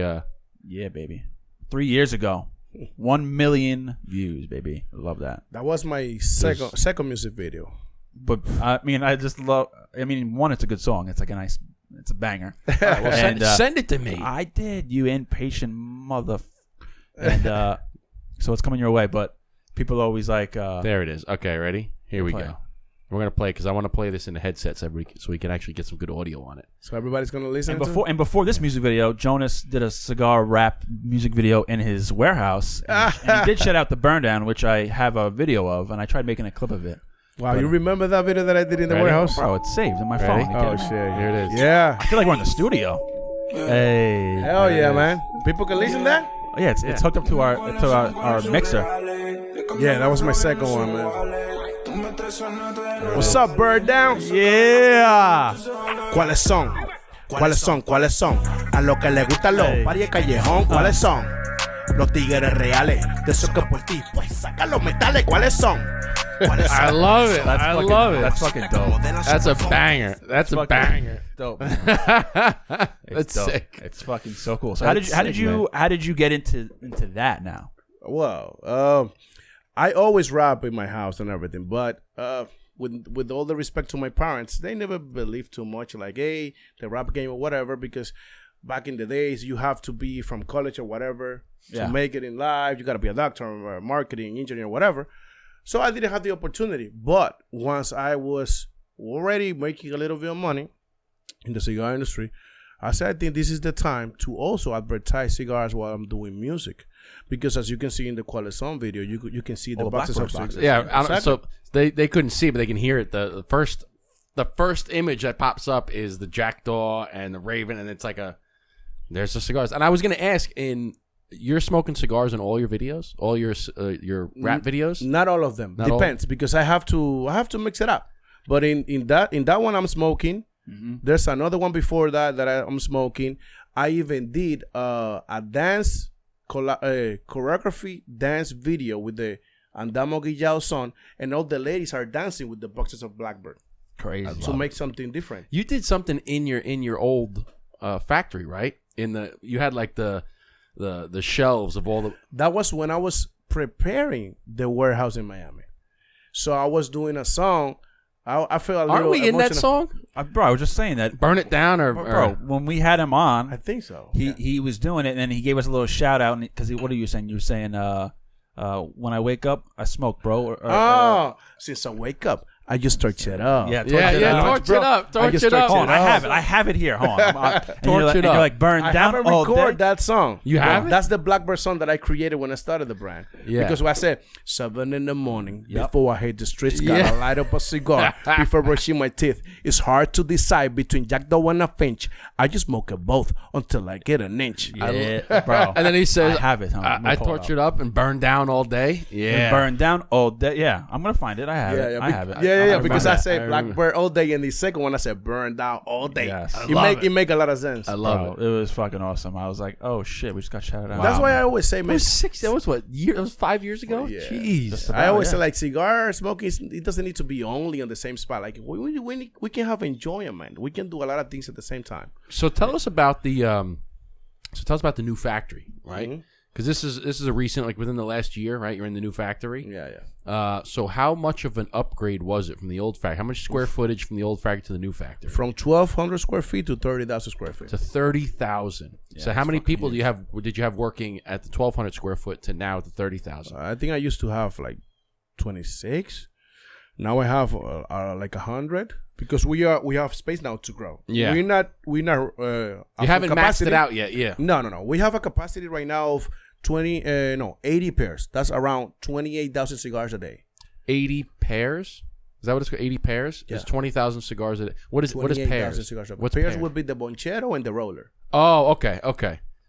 Yeah, baby. 3 years ago. 1 million views, baby. Love that. That was my second music video. But I mean, I just love. I mean, one, it's a good song. It's like a nice. It's a banger. Right, well, send it to me. I did. You impatient mother. And so it's coming your way. But people always like. There it is. Okay, ready? Here we go. We're gonna play because I want to play this in the headsets so we can actually get some good audio on it. So everybody's gonna listen. And before this music video, Jonas did a cigar wrap music video in his warehouse, and he did shout out the burn down, which I have a video of, and I tried making a clip of it. Wow, you remember that video that I did in the warehouse? Bro, it's saved in my phone. Oh shit, here it is. Yeah, I feel like we're in the studio. Hey, hell yeah, man! People can listen to that. Oh, yeah, it's hooked up to our mixer. Yeah, that was my second one, man. What's up, Bird Down? Yeah. ¿Cuáles son? ¿Cuáles son? ¿Cuáles son? A lo que le gustan los party de callejón. ¿Cuáles son? Los tigres reales. De esos que por ti pues sacan los metales. ¿Cuáles son? I love it. I love it. That's fucking dope. That's a banger. That's a banger. Dope. That's dope. sick. It's fucking so cool. So how did you get into that now? Well, I always rap in my house and everything, but with all the respect to my parents, they never believed too much like, hey, the rap game or whatever, because back in the days, you have to be from college or whatever to make it in life. You got to be a doctor or a marketing engineer or whatever. So I didn't have the opportunity. But once I was already making a little bit of money in the cigar industry, I said, I think this is the time to also advertise cigars while I'm doing music. Because as you can see in the Qualison video, you can see the boxes of cigars. Yeah, exactly. So they couldn't see, but they can hear it. The first image that pops up is the jackdaw and the raven, and it's like there's the cigars. And I was going to ask, you're smoking cigars in all your videos, all your rap videos? Not all of them. Depends, because I have to mix it up. But in that one I'm smoking. Mm-hmm. There's another one before that I'm smoking. I even did a dance choreography dance video with the Andamo Guillao song, and all the ladies are dancing with the boxes of Blackbird. Crazy. To make something different. You did something in your old factory, right? You had like the shelves of all the. That was when I was preparing the warehouse in Miami. So I was doing a song. I feel a little. Aren't we in that song, bro? I was just saying that. Burn it down, bro. When we had him on, I think so. He was doing it, and then he gave us a little shout out. Because what are you saying? You were saying, when I wake up, I smoke, bro. Since I wake up, I just torch it up. Torch it up. Torch it up. Hold on, I have it here. Hold on. Torch it up. You're like burned down. I haven't recorded that song. You have it? That's the Blackbird song that I created when I started the brand. Yeah. Because I said 7 a.m. before I hit the streets, gotta light up a cigar before brushing my teeth. It's hard to decide between jackdaw and a finch. I just smoke it both until I get an inch. Yeah, bro. And then he says, I have it. I torch it up and burn down all day. Yeah. Burn down all day. Yeah. I'm gonna find it. I have it. I have it. Yeah, because I said Blackbird all day, and the second one I said burn down all day. Yes. It make a lot of sense. I love it. It was fucking awesome. I was like, oh shit, we just got shouted out. That's why I always say, man. That was what year? It was 5 years ago. Yeah. Jeez. I always say like cigar smoking. It doesn't need to be only on the same spot. Like we can have enjoyment. We can do a lot of things at the same time. So tell us about the new factory, right? Mm-hmm. Because this is a recent, like within the last year, right? You're in the new factory. Yeah. So how much of an upgrade was it from the old factory? How much square footage from the old factory to the new factory? From 1,200 square feet to 30,000 square feet. To 30,000. Yeah, so how many people did you have working at the 1,200 square foot to now at the 30,000? I think I used to have like 26. Now I have like 100 because we have space now to grow. Yeah. We're not. You haven't maxed it out yet. Yeah. No. We have a capacity right now of 80 pairs. That's around 28,000 cigars a day. 80 pairs? Is that what it's called? 80 pairs? Yeah. It's 20,000 cigars a day. What is pairs? Cigars a day. What's pairs would be the bonchero and the roller. Oh, okay.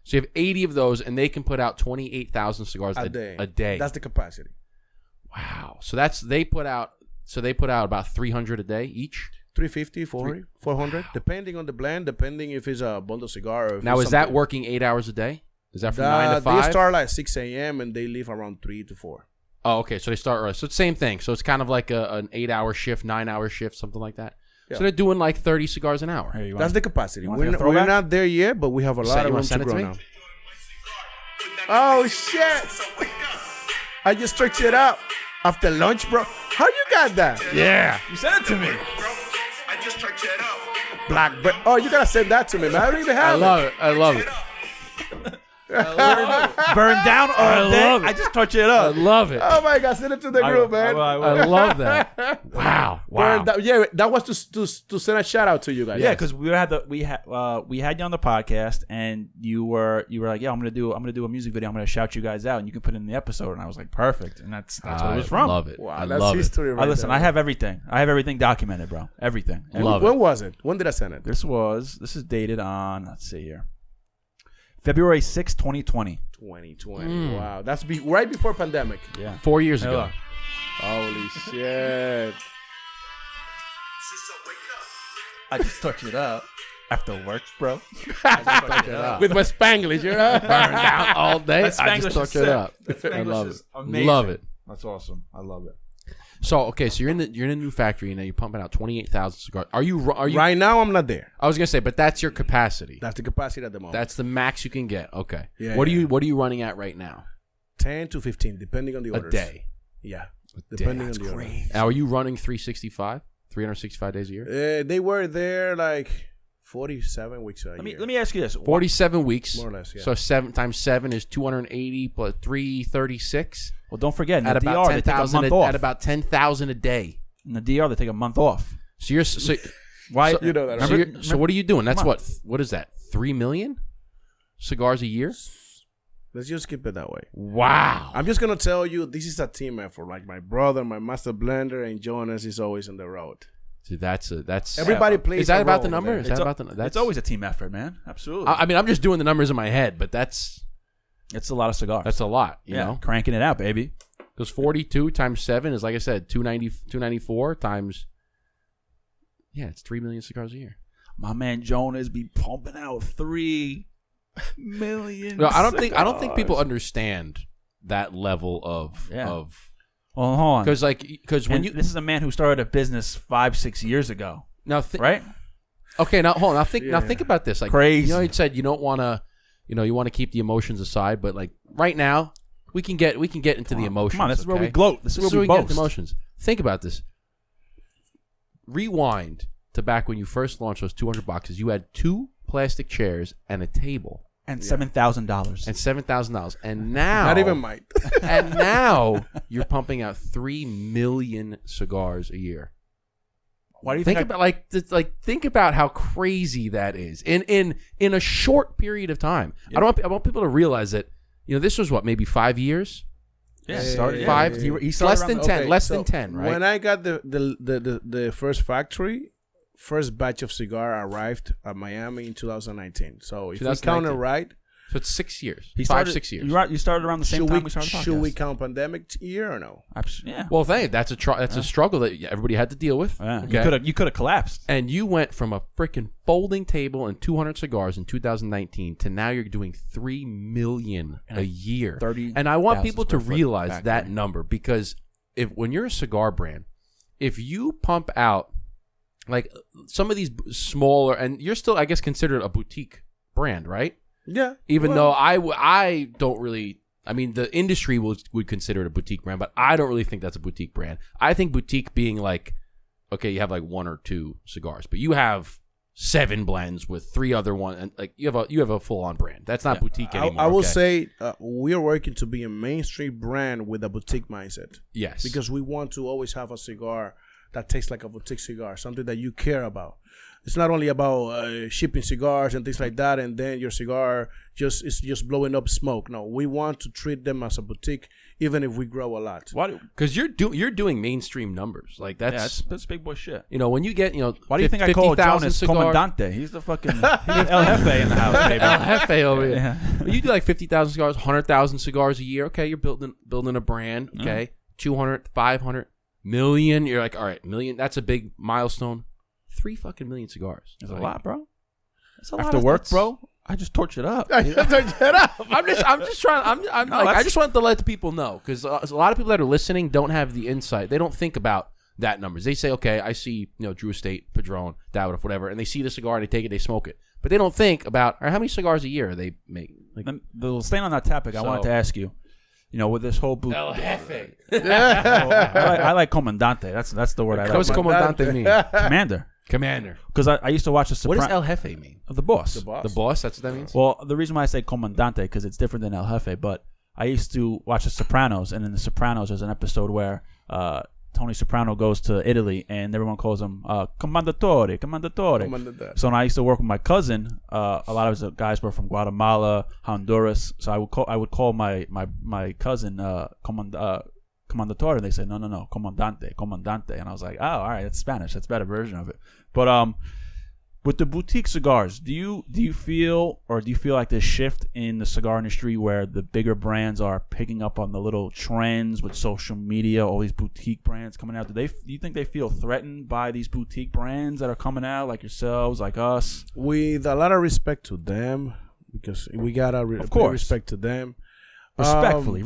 So you have 80 of those, and they can put out 28,000 cigars a day. That's the capacity. Wow. So they put out about 300 a day each. 350, 400, depending on the blend, depending if it's a bundle cigar. Or now, is that working 8 hours a day? Is that from 9 to 5? They start like 6 a.m. and they leave around 3 to 4. Oh, okay. So they start early. So it's the same thing. So it's kind of like an 8-hour shift, 9-hour shift, something like that. Yeah. So they're doing like 30 cigars an hour. That's the capacity. We're not there yet, but we have a lot of room to grow now. Oh shit! I just stretched it out after lunch, bro. How you got that? Yeah. You sent it to me. I just stretched it out. Blackbird. Oh, you gotta send that to me, man. I don't even have it. I love it. Burned down all day. love it. I just touched it up. I love it. Oh my god, send it to the group, man. I love that. Wow. Yeah, that was to send a shout out to you guys. Yeah, because we had you on the podcast, and you were like, yeah, I'm gonna do a music video. I'm gonna shout you guys out, and you can put it in the episode. And I was like, perfect, and that's what it was from. I love it. Wow, I that's love it. history right Listen, there. I have everything. I have everything documented, bro. Everything. Love When was it? When did I send it? This is dated on, let's see here, February 6, 2020. 2020. Wow, that's right before pandemic. Yeah. 4 years ago. Holy shit! I just touched it up after work, bro. With my Spanglish, you're burned down all day. That I just Spanglish touched is it up. sick. I love it. is amazing. Love it. That's awesome. I love it. So okay, so you're in a new factory and now you're pumping out 28,000 cigars. Are you Right now, I'm not there. I was gonna say, but that's your capacity. That's the capacity at the moment. That's the max you can get. Okay. Yeah, What yeah. are you running at right now? 10 to 15, depending on the A orders. day. Yeah, day. depending That's on the order. Now, are you running 365 days a year? They were there like 47 weeks a Let year. me ask you this. 47 weeks. More or less, yeah. So 7 times 7 is 280 plus 336. Well, don't forget, in At the about DR, they take a 10,000 month off. at about 10,000 a day. In the DR, they take a month off. So you're so Why? So, You know that, so, right? you're- so what are you doing? That's Come on. what is that? 3 million cigars a year? Let's just keep it that way. Wow. I'm just gonna tell you, this is a team effort. Like my brother, my master blender, and Jonas is always on the road. Dude, that's Everybody plays. Is that a about the role number? there. Is that about the that's It's always a team effort, man. Absolutely. I mean, I'm just doing the numbers in my head, but that's It's a lot of cigars. a lot, you know? Cranking it out, baby. Because 42 times 7 is, like I said, 294 times, it's 3 million cigars a year. My man Jonas be pumping out 3 million. No, I don't think people understand that level of Well, hold on. because when you this is a man who started a business 5-6 years ago, now right? Okay, now hold on. Now Yeah. think about this. Like Crazy. You know, you said you don't want to, you want to keep the emotions aside, but like right now, we can get into the emotions. Come on, this is where we okay? gloat. This is where we get boast. into emotions. Think about this. Rewind to back when you first launched those 200 boxes. You had 2 plastic chairs and a table And $7,000. and $7,000, and now Not even mine. and now you're pumping out 3 million cigars a year. Why do you Think think? about think about how crazy that is in a short period of time. Yeah. I want people to realize that this was maybe 5 years. Yeah, started- Five. He started Less around than the- 10. Okay, Less so than 10. Right. When I got the first factory, first batch of cigar arrived at Miami in 2019. So if we count it 2019. right, So it's 6 years. He 5-6 years. You started around the same time we started the podcast. should we count pandemic year or no? Yeah. Well, that's a struggle that everybody had to deal with. Yeah. Okay? You could have collapsed. And you went from a freaking folding table and 200 cigars in 2019 to now you're doing 3 million a year. 30,000 And I want people to square foot realize factory. that number, because when you're a cigar brand, if you pump out like some of these smaller, and you're still, I guess, considered a boutique brand, right? Yeah. Even though I don't really, I mean, the industry would consider it a boutique brand, but I don't really think that's a boutique brand. I think boutique being like, okay, you have like 1 or 2 cigars, but you have 7 blends with 3 other ones, and like you have a full on brand. That's not boutique anymore. I will okay? say we are working to be a mainstream brand with a boutique mindset. Yes, Because we want to always have a cigar that tastes like a boutique cigar, something that you care about. It's not only about shipping cigars and things like that, and then your cigar is just blowing up smoke. No, we want to treat them as a boutique, even if we grow a lot. because you're doing mainstream numbers. Like that's big boy shit. when you get Why do you think I call 50,000 Jonas cigar- Comandante? He's the fucking he's El Jefe in the house, baby. El Jefe over here. Yeah. But you do like 50,000 cigars, 100,000 cigars a year. Okay, you're building a brand. Okay, 200, 500 million. You're like, all right, million. That's a big milestone. 3 fucking million cigars. That's a lot, bro. That's a lot. After of- work, that's- bro? I just torched it up. Shut up. I'm just trying. I just want to let the people know, because a lot of people that are listening don't have the insight. They don't think about that numbers. They say, okay, I see, Drew Estate, Padron, Davidoff, whatever, and they see the cigar and they take it, they smoke it, but they don't think about, all right, how many cigars a year are they making? Staying on that topic, I wanted to ask you. With this whole boot. El Jefe. I like Comandante. That's the word I like. What's Comandante mean? Commander. Because I used to watch the What does El Jefe mean? The boss. The boss. The boss. That's what that means. Well, the reason why I say Comandante because it's different than El Jefe, but I used to watch The Sopranos, and in The Sopranos, there's an episode where Tony Soprano goes to Italy, and everyone calls him Commandatore. So when I used to work with my cousin, a lot of his guys were from Guatemala, Honduras. So I would call my cousin Commandatore, and they said no, Comandante, and I was like, oh, all right, that's Spanish, that's a better version of it. But with the boutique cigars, do you feel like this shift in the cigar industry where the bigger brands are picking up on the little trends with social media, all these boutique brands coming out? Do you think they feel threatened by these boutique brands that are coming out, like yourselves, like us? With a lot of respect to them, because we gotta respect to them. Respectfully.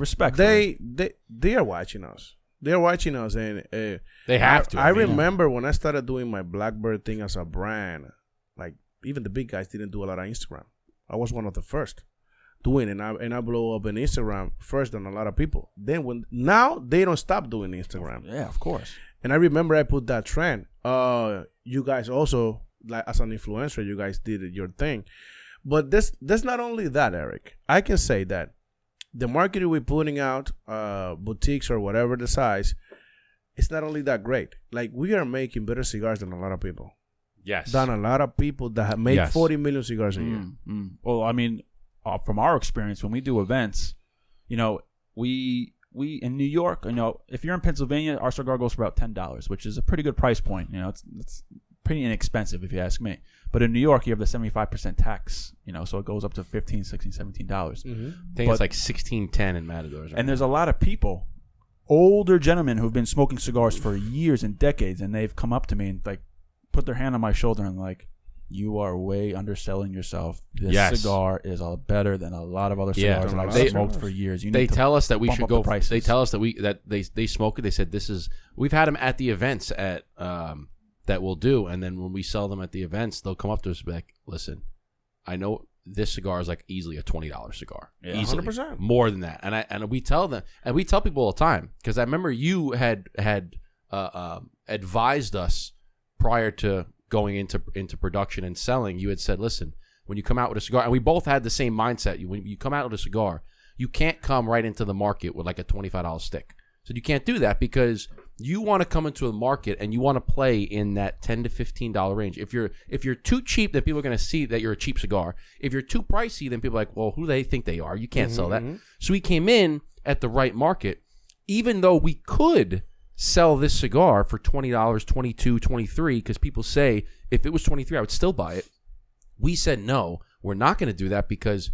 They are watching us. They're watching us, and they have to. I remember when I started doing my Blackbird thing as a brand. Like, even the big guys didn't do a lot of Instagram. I was one of the first doing it, and I blow up in Instagram first than a lot of people. Then now they don't stop doing Instagram. Yeah, of course. And I remember I put that trend. You guys also, like as an influencer, you guys did your thing. But there's not only that, Eric. I can say that the marketing we're putting out, boutiques or whatever the size, it's not only that great. Like, we are making better cigars than a lot of people. Yes. Than a lot of people that have made 40 million cigars a year. Well, I mean, from our experience, when we do events, we in New York, if you're in Pennsylvania, our cigar goes for about $10, which is a pretty good price point. It's pretty inexpensive if you ask me. But in New York, you have the 75% tax, so it goes up to $15, $16, $17. I think it's like $16.10 in Matadors. Right? And there's a lot of people, older gentlemen who've been smoking cigars for years and decades, and they've come up to me and like put their hand on my shoulder and like, you are way underselling yourself. This cigar is better than a lot of other cigars that I've smoked for years. They tell us that we should go. They tell us that they smoke it. They said this is. We've had them at the events at that we'll do, and then when we sell them at the events, they'll come up to us and be like, "Listen, I know this cigar is like easily a $20 cigar, easily 100% more than that." And we tell them, and we tell people all the time, because I remember you had advised us prior to going into production and selling. You had said, listen, when you come out with a cigar, and we both had the same mindset. When you come out with a cigar, you can't come right into the market with like a $25 stick. So you can't do that because you want to come into a market and you want to play in that $10 to $15 range. If you're too cheap, then people are going to see that you're a cheap cigar. If you're too pricey, then people are like, well, who do they think they are? You can't sell that. So we came in at the right market, even though we could sell this cigar for $20, $22, $23, because people say if it was $23, I would still buy it. We said no, we're not going to do that because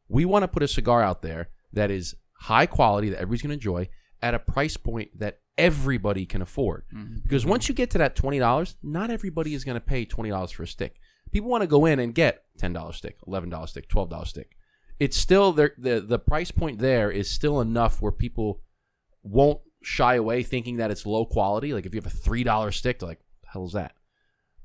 we want to put a cigar out there that is high quality, that everybody's going to enjoy, at a price point that everybody can afford. Because once you get to that $20, not everybody is going to pay $20 for a stick. People want to go in and get $10 stick, $11 stick, $12 stick. It's still the price point there is still enough where people won't shy away thinking that it's low quality. Like if you have a $3 stick, they're like, the hell is that?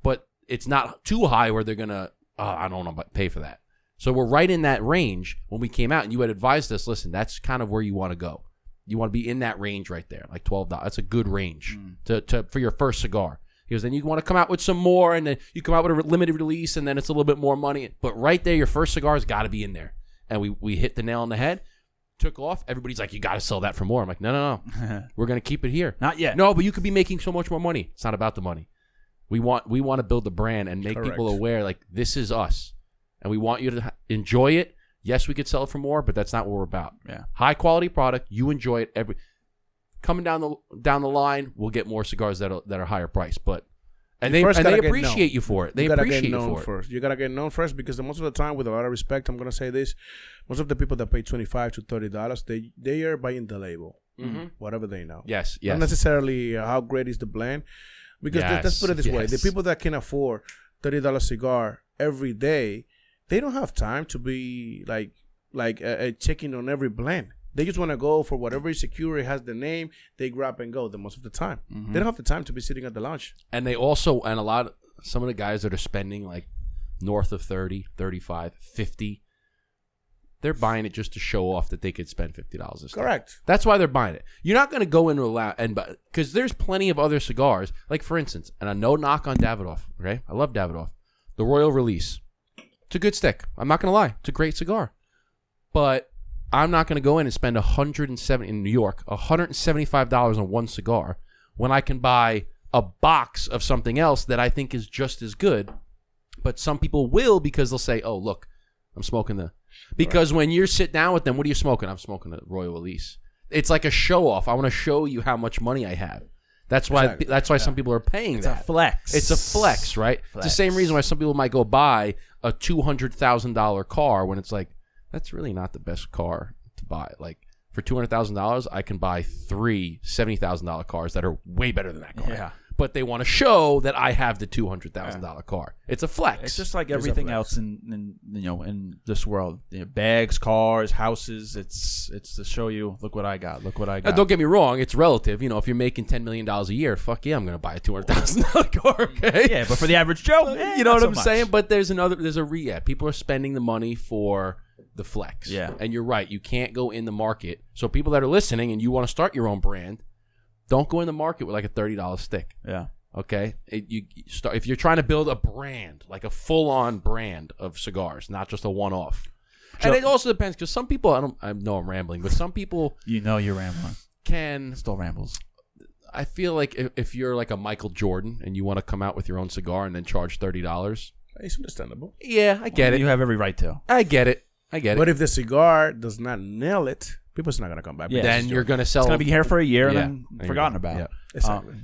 But it's not too high where they're gonna I don't know, pay for that. So we're right in that range when we came out, and you had advised us, listen, that's kind of where you want to go. You want to be in that range right there, like $12. That's a good range to for your first cigar. Because then you want to come out with some more, and then you come out with a limited release, and then it's a little bit more money. But right there, your first cigar has got to be in there. And we hit the nail on the head. Took off. Everybody's like, you got to sell that for more. I'm like, no. We're going to keep it here. Not yet. No, but you could be making so much more money. It's not about the money. We want to build the brand and make people aware, like, this is us. And we want you to enjoy it. Yes, we could sell it for more, but that's not what we're about. Yeah. High quality product. You enjoy it. Coming down the line, we'll get more cigars that are higher priced. But they appreciate you for it. They appreciate you for it. First. You gotta get known first, because most of the time, with a lot of respect, I'm gonna say this: most of the people that pay $25 to $30, they are buying the label, whatever they know. Yes. Not necessarily how great is the blend, because let's put it this way: the people that can afford $30 cigar every day, they don't have time to be like checking on every blend. They just want to go for whatever is secure. It has the name. They grab and go. The most of the time, they don't have the time to be sitting at the lounge. And some of the guys that are spending like north of 30, 35, 50, they're buying it just to show off that they could spend $50. Correct. That's why they're buying it. You're not going to go into a lounge and because there's plenty of other cigars. Like for instance, and a no knock on Davidoff. Okay, I love Davidoff. The Royal Release. It's a good stick. I'm not going to lie. It's a great cigar. But I'm not going to go in and spend in New York, $175 on one cigar when I can buy a box of something else that I think is just as good. But some people will because they'll say, "Oh, look, I'm smoking the." Because when you sit down with them, what are you smoking? I'm smoking the Royal Release. It's like a show off. I want to show you how much money I have. That's why. Exactly. That's why some people are paying that. It's a flex. It's a flex, right? It's the same reason why some people might go buy a $200,000 car when it's like that's really not the best car to buy. Like for $200,000, I can buy 3 $70,000 cars that are way better than that car. Yeah. But they want to show that I have the $200,000 car. It's a flex. It's just like everything else in this world. Bags, cars, houses. It's to show you, look what I got. Look what I got. Now, don't get me wrong. It's relative. If you're making $10 million a year, fuck yeah, I'm going to buy a $200,000 car. Okay. Yeah, but for the average Joe, you know what I'm saying. But people are spending the money for the flex. Yeah. And you're right. You can't go in the market. So people that are listening and you want to start your own brand. Don't go in the market with like a $30 stick. Yeah. Okay. If you're trying to build a brand, like a full-on brand of cigars, not just a one-off. And it also depends because some people, I know I'm rambling, but some people, you're rambling. Still rambles. I feel like if you're like a Michael Jordan and you want to come out with your own cigar and then charge $30, it's understandable. Yeah, I get it. You have every right to. I get it. But if the cigar does not nail it, people's not going to come back. Yeah. Then you're going to sell. It's going to be here for a year and then forgotten about. Yeah, exactly.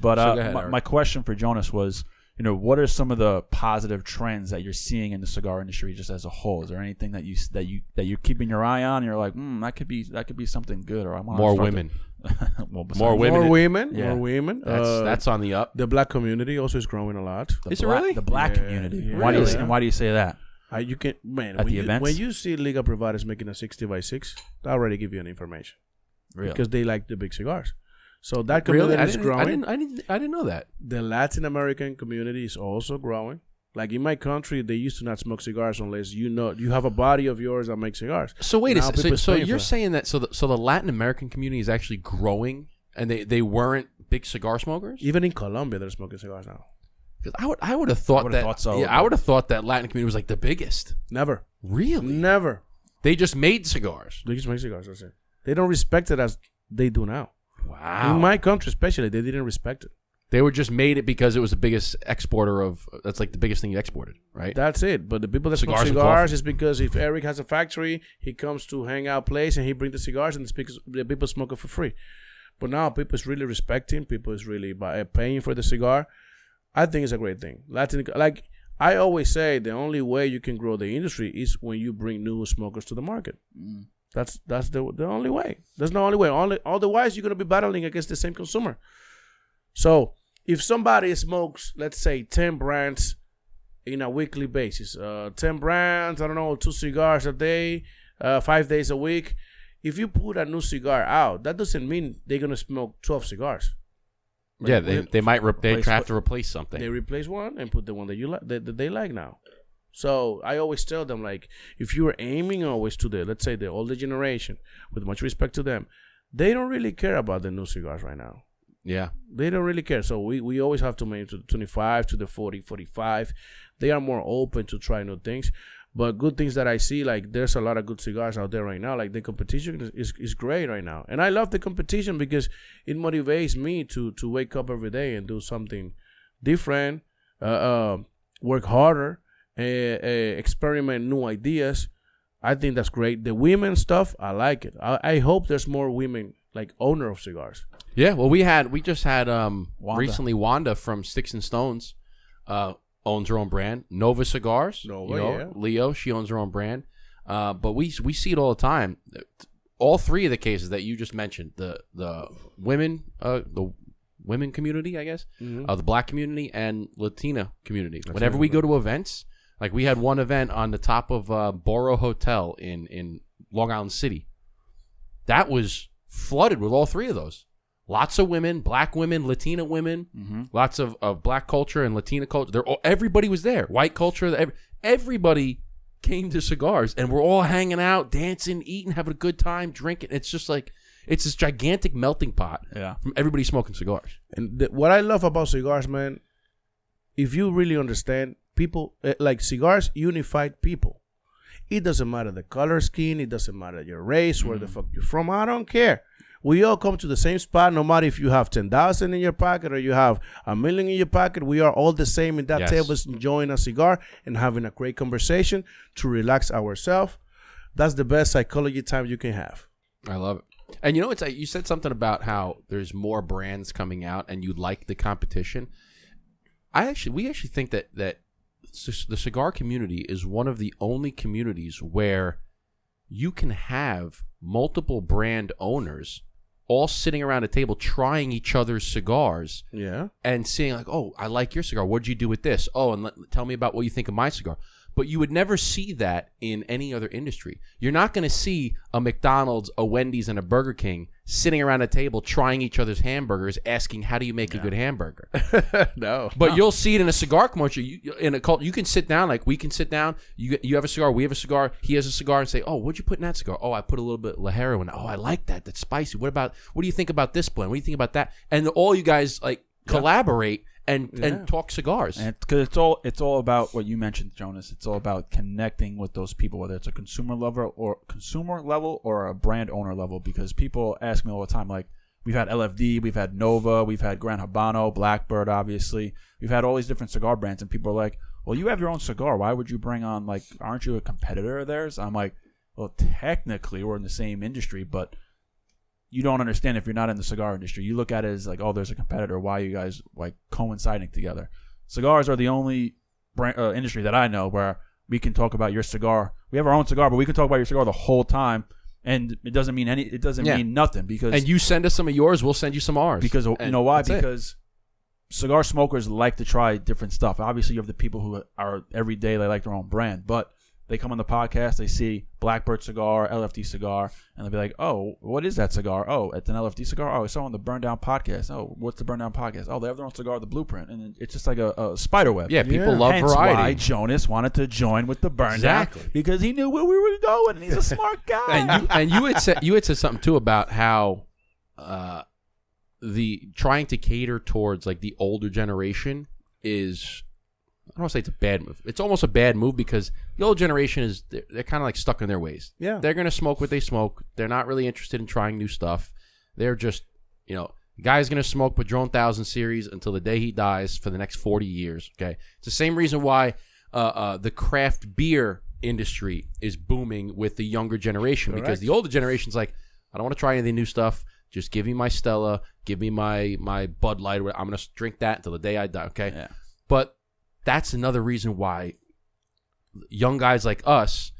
My question for Jonas was, what are some of the positive trends that you're seeing in the cigar industry just as a whole? Is there anything that you're keeping your eye on? And you're like, that could be something good, or I want more women. More women. Yeah. More women. That's on the up. The black community also is growing a lot. Is it really? The black community. Yeah. Why do you say that? You can events? When you see legal providers making a 60x6, they already give you an information. Really? Because they like the big cigars. So that community is growing. I didn't know that. The Latin American community is also growing. Like in my country, they used to not smoke cigars unless you have a body of yours that makes cigars. So wait a second. So you're saying that the Latin American community is actually growing, and they weren't big cigar smokers? Even in Colombia, they're smoking cigars now. Because I would have thought that. Thought so. Yeah, I would have thought that Latin community was like the biggest. Never. Really? Never. They just made cigars. They just make cigars. That's it. They don't respect it as they do now. Wow. In my country, especially, they didn't respect it. They were just made it because it was the biggest exporter of. That's like the biggest thing you exported, right? That's it. But the people that smoke cigars is because if Eric has a factory, he comes to hang out place and he brings the cigars and the people smoke it for free. But now people is really respecting. People is really paying for the cigar. I think it's a great thing. Like I always say, the only way you can grow the industry is when you bring new smokers to the market. That's the only way. That's the only way. Otherwise, you're gonna be battling against the same consumer. So if somebody smokes, let's say, 10 brands in a weekly basis, 10 brands, 2 cigars a day, 5 days a week. If you put a new cigar out, that doesn't mean they're gonna smoke 12 cigars. Yeah, they might have to replace something. They replace one and put the one that you like that they like now. So I always tell them, like, if you're aiming always to let's say the older generation, with much respect to them, they don't really care about the new cigars right now. Yeah, they don't really care. So we always have to make to the 25 to the 40, 45. They are more open to try new things. But good things that I see, like there's a lot of good cigars out there right now. Like the competition is great right now. And I love the competition because it motivates me to wake up every day and do something different, work harder, experiment new ideas. I think that's great. The women stuff, I like it. I hope there's more women like owner of cigars. Yeah, well, we just had recently Wanda from Sticks and Stones owns her own brand. Nova Cigars. Leo, she owns her own brand. But we see it all the time. All three of the cases that you just mentioned, the women community, I guess, the black community and Latina community. That's whenever we go to events, like we had one event on the top of Borough Hotel in Long Island City. That was flooded with all three of those. Lots of women, black women, Latina women, lots of black culture and Latina culture. Everybody was there. White culture, everybody came to cigars, and we're all hanging out, dancing, eating, having a good time, drinking. It's just like it's this gigantic melting pot from everybody smoking cigars. And what I love about cigars, man, if you really understand, people like cigars unified people. It doesn't matter the color scheme. It doesn't matter your race, where the fuck you're from. I don't care. We all come to the same spot, no matter if you have 10,000 in your pocket or you have $1 million in your pocket. We are all the same in that table, enjoying a cigar and having a great conversation to relax ourselves. That's the best psychology time you can have. I love it. And you know, you said something about how there's more brands coming out and you like the competition. We actually think that the cigar community is one of the only communities where you can have multiple brand owners all sitting around a table trying each other's cigars and saying like, oh, I like your cigar. What'd you do with this? Oh, and tell me about what you think of my cigar. But you would never see that in any other industry. You're not going to see a McDonald's, a Wendy's, and a Burger King sitting around a table trying each other's hamburgers, asking, how do you make a good hamburger? But you'll see it in a cigar commercial. In a cult, you can sit down, like we can sit down. You have a cigar, we have a cigar, he has a cigar, and say, oh, what'd you put in that cigar? Oh, I put a little bit of Lajero in it. Oh, I like that. That's spicy. What do you think about this blend? What do you think about that? And all you guys like collaborate and talk cigars. And because it's all about what you mentioned, Jonas. It's all about connecting with those people, whether it's a consumer level or a brand owner level. Because people ask me all the time, like, we've had LFD, we've had Nova, we've had Gran Habano, Blackbird, obviously. We've had all these different cigar brands, and people are like, well, you have your own cigar. Why would you bring on, like, aren't you a competitor of theirs? I'm like, well, technically we're in the same industry, but you don't understand if you're not in the cigar industry. You look at it as like, oh, there's a competitor. Why are you guys like coinciding together? Cigars are the only industry that I know where we can talk about your cigar. We have our own cigar, but we can talk about your cigar the whole time, and it doesn't mean mean nothing because. And you send us some of yours, we'll send you some of ours. Because you know why? Because cigar smokers like to try different stuff. Obviously, you have the people who are every day they like their own brand, but they come on the podcast, they see Blackbird Cigar, LFD Cigar, and they'll be like, oh, what is that cigar? Oh, it's an LFD cigar? Oh, I saw on the Burn Down podcast. Oh, what's the Burn Down podcast? Oh, they have their own cigar, the Blueprint. And it's just like a spider web. Yeah, people love Hence variety. Why Jonas wanted to join with the Burn Down. Because he knew where we were going, and he's a smart guy. and you had said something, too, about how the trying to cater towards, like, the older generation is... I don't want to say it's a bad move. It's almost a bad move because the old generation they're kind of like stuck in their ways. Yeah. They're going to smoke what they smoke. They're not really interested in trying new stuff. They're just, guy's going to smoke Padron 1000 series until the day he dies for the next 40 years. Okay. It's the same reason why the craft beer industry is booming with the younger generation. Correct. Because the older generation's like, I don't want to try any new stuff. Just give me my Stella. Give me my Bud Light. I'm going to drink that until the day I die. Okay. Yeah. But that's another reason why young guys like us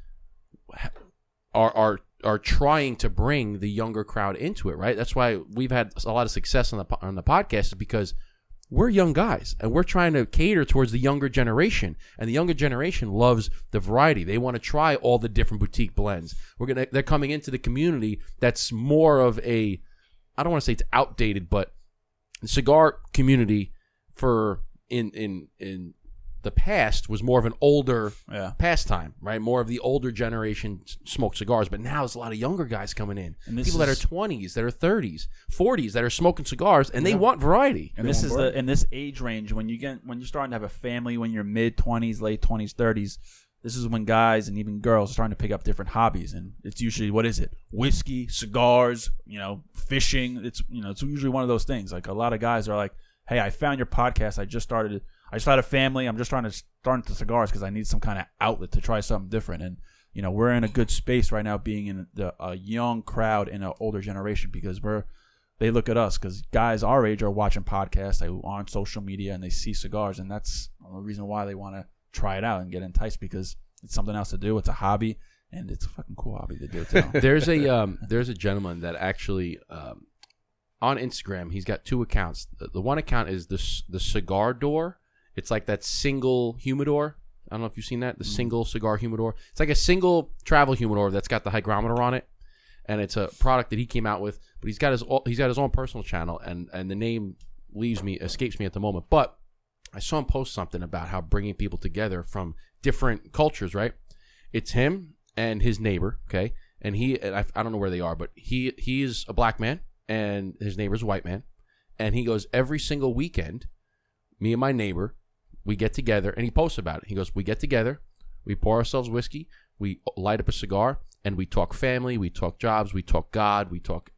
are trying to bring the younger crowd into it, right? That's why we've had a lot of success on the podcast, is because we're young guys and we're trying to cater towards the younger generation, and the younger generation loves the variety. They want to try all the different boutique blends. They're coming into the community that's more of a, I don't want to say it's outdated, but the cigar community in the past was more of an older pastime, right? More of the older generation smoke cigars, but now there's a lot of younger guys coming in, people that are 20s, that are 30s, 40s, that are smoking cigars, and they want variety. And this is in this age range when you're starting to have a family, when you're mid 20s, late 20s, 30s. This is when guys and even girls are starting to pick up different hobbies, and it's usually, what is it? Whiskey, cigars, fishing. It's usually one of those things. Like, a lot of guys are like, hey, I found your podcast. I just had a family. I'm just trying to start into cigars because I need some kind of outlet to try something different. And, we're in a good space right now being in a young crowd in an older generation, because they look at us, because guys our age are watching podcasts, they are on social media, and they see cigars. And that's the reason why they want to try it out and get enticed, because it's something else to do. It's a hobby, and it's a fucking cool hobby to do too. There's a gentleman that actually on Instagram, he's got two accounts. The one account is the Cigar Door. It's like that single humidor. I don't know if you've seen that. The single cigar humidor. It's like a single travel humidor that's got the hygrometer on it, and it's a product that he came out with. But he's got his own personal channel, and the name escapes me at the moment. But I saw him post something about how bringing people together from different cultures, right? It's him and his neighbor, okay? And I don't know where they are, but he's a black man, and his neighbor's a white man. And he goes, every single weekend, me and my neighbor, we get together, and he posts about it. He goes, we get together, we pour ourselves whiskey, we light up a cigar, and we talk family, we talk jobs, we talk God, we talk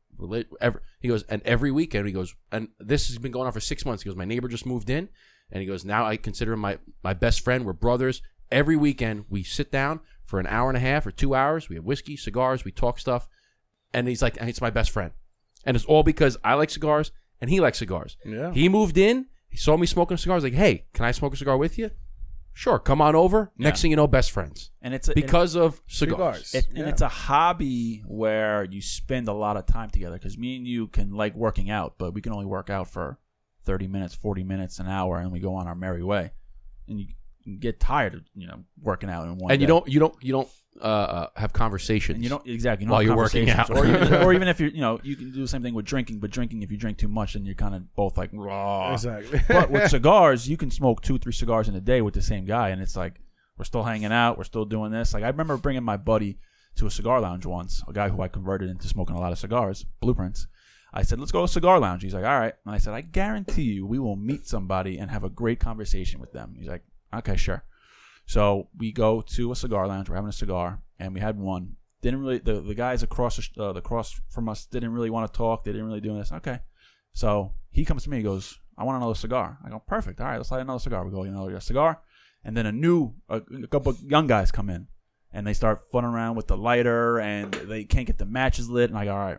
he goes, and every weekend, he goes, and this has been going on for 6 months. He goes, my neighbor just moved in, and he goes, now I consider him my best friend. We're brothers. Every weekend, we sit down for an hour and a half or 2 hours. We have whiskey, cigars, we talk stuff. And he's like, and it's my best friend. And it's all because I like cigars and he likes cigars. Yeah. He moved in. He saw me smoking cigars. Like, hey, can I smoke a cigar with you? Sure, come on over. Yeah. Next thing you know, best friends. And it's because of cigars. And it's a hobby where you spend a lot of time together. Because me and you can like working out, but we can only work out for 30 minutes, 40 minutes, an hour, and we go on our merry way. And you get tired of working out in one. And day. you don't have conversations. And you don't exactly while you're working out, or even if you can do the same thing with drinking. But drinking, if you drink too much, then you're kind of both like raw. Exactly. But with cigars, you can smoke 2-3 cigars in a day with the same guy, and it's like we're still hanging out, we're still doing this. Like I remember bringing my buddy to a cigar lounge once, a guy who I converted into smoking a lot of cigars, Blueprints. I said, let's go to a cigar lounge. He's like, all right. And I said, I guarantee you we will meet somebody and have a great conversation with them. He's like, okay, sure. So we go to a cigar lounge. We're having a cigar, and we had one. Didn't really the guys across from us didn't really want to talk. They didn't really do this. Okay. So he comes to me. He goes, I want another cigar. I go, perfect. All right, let's light another cigar. We go, another cigar. And then a couple of young guys come in. And they start funning around with the lighter, and they can't get the matches lit. And I go, all right,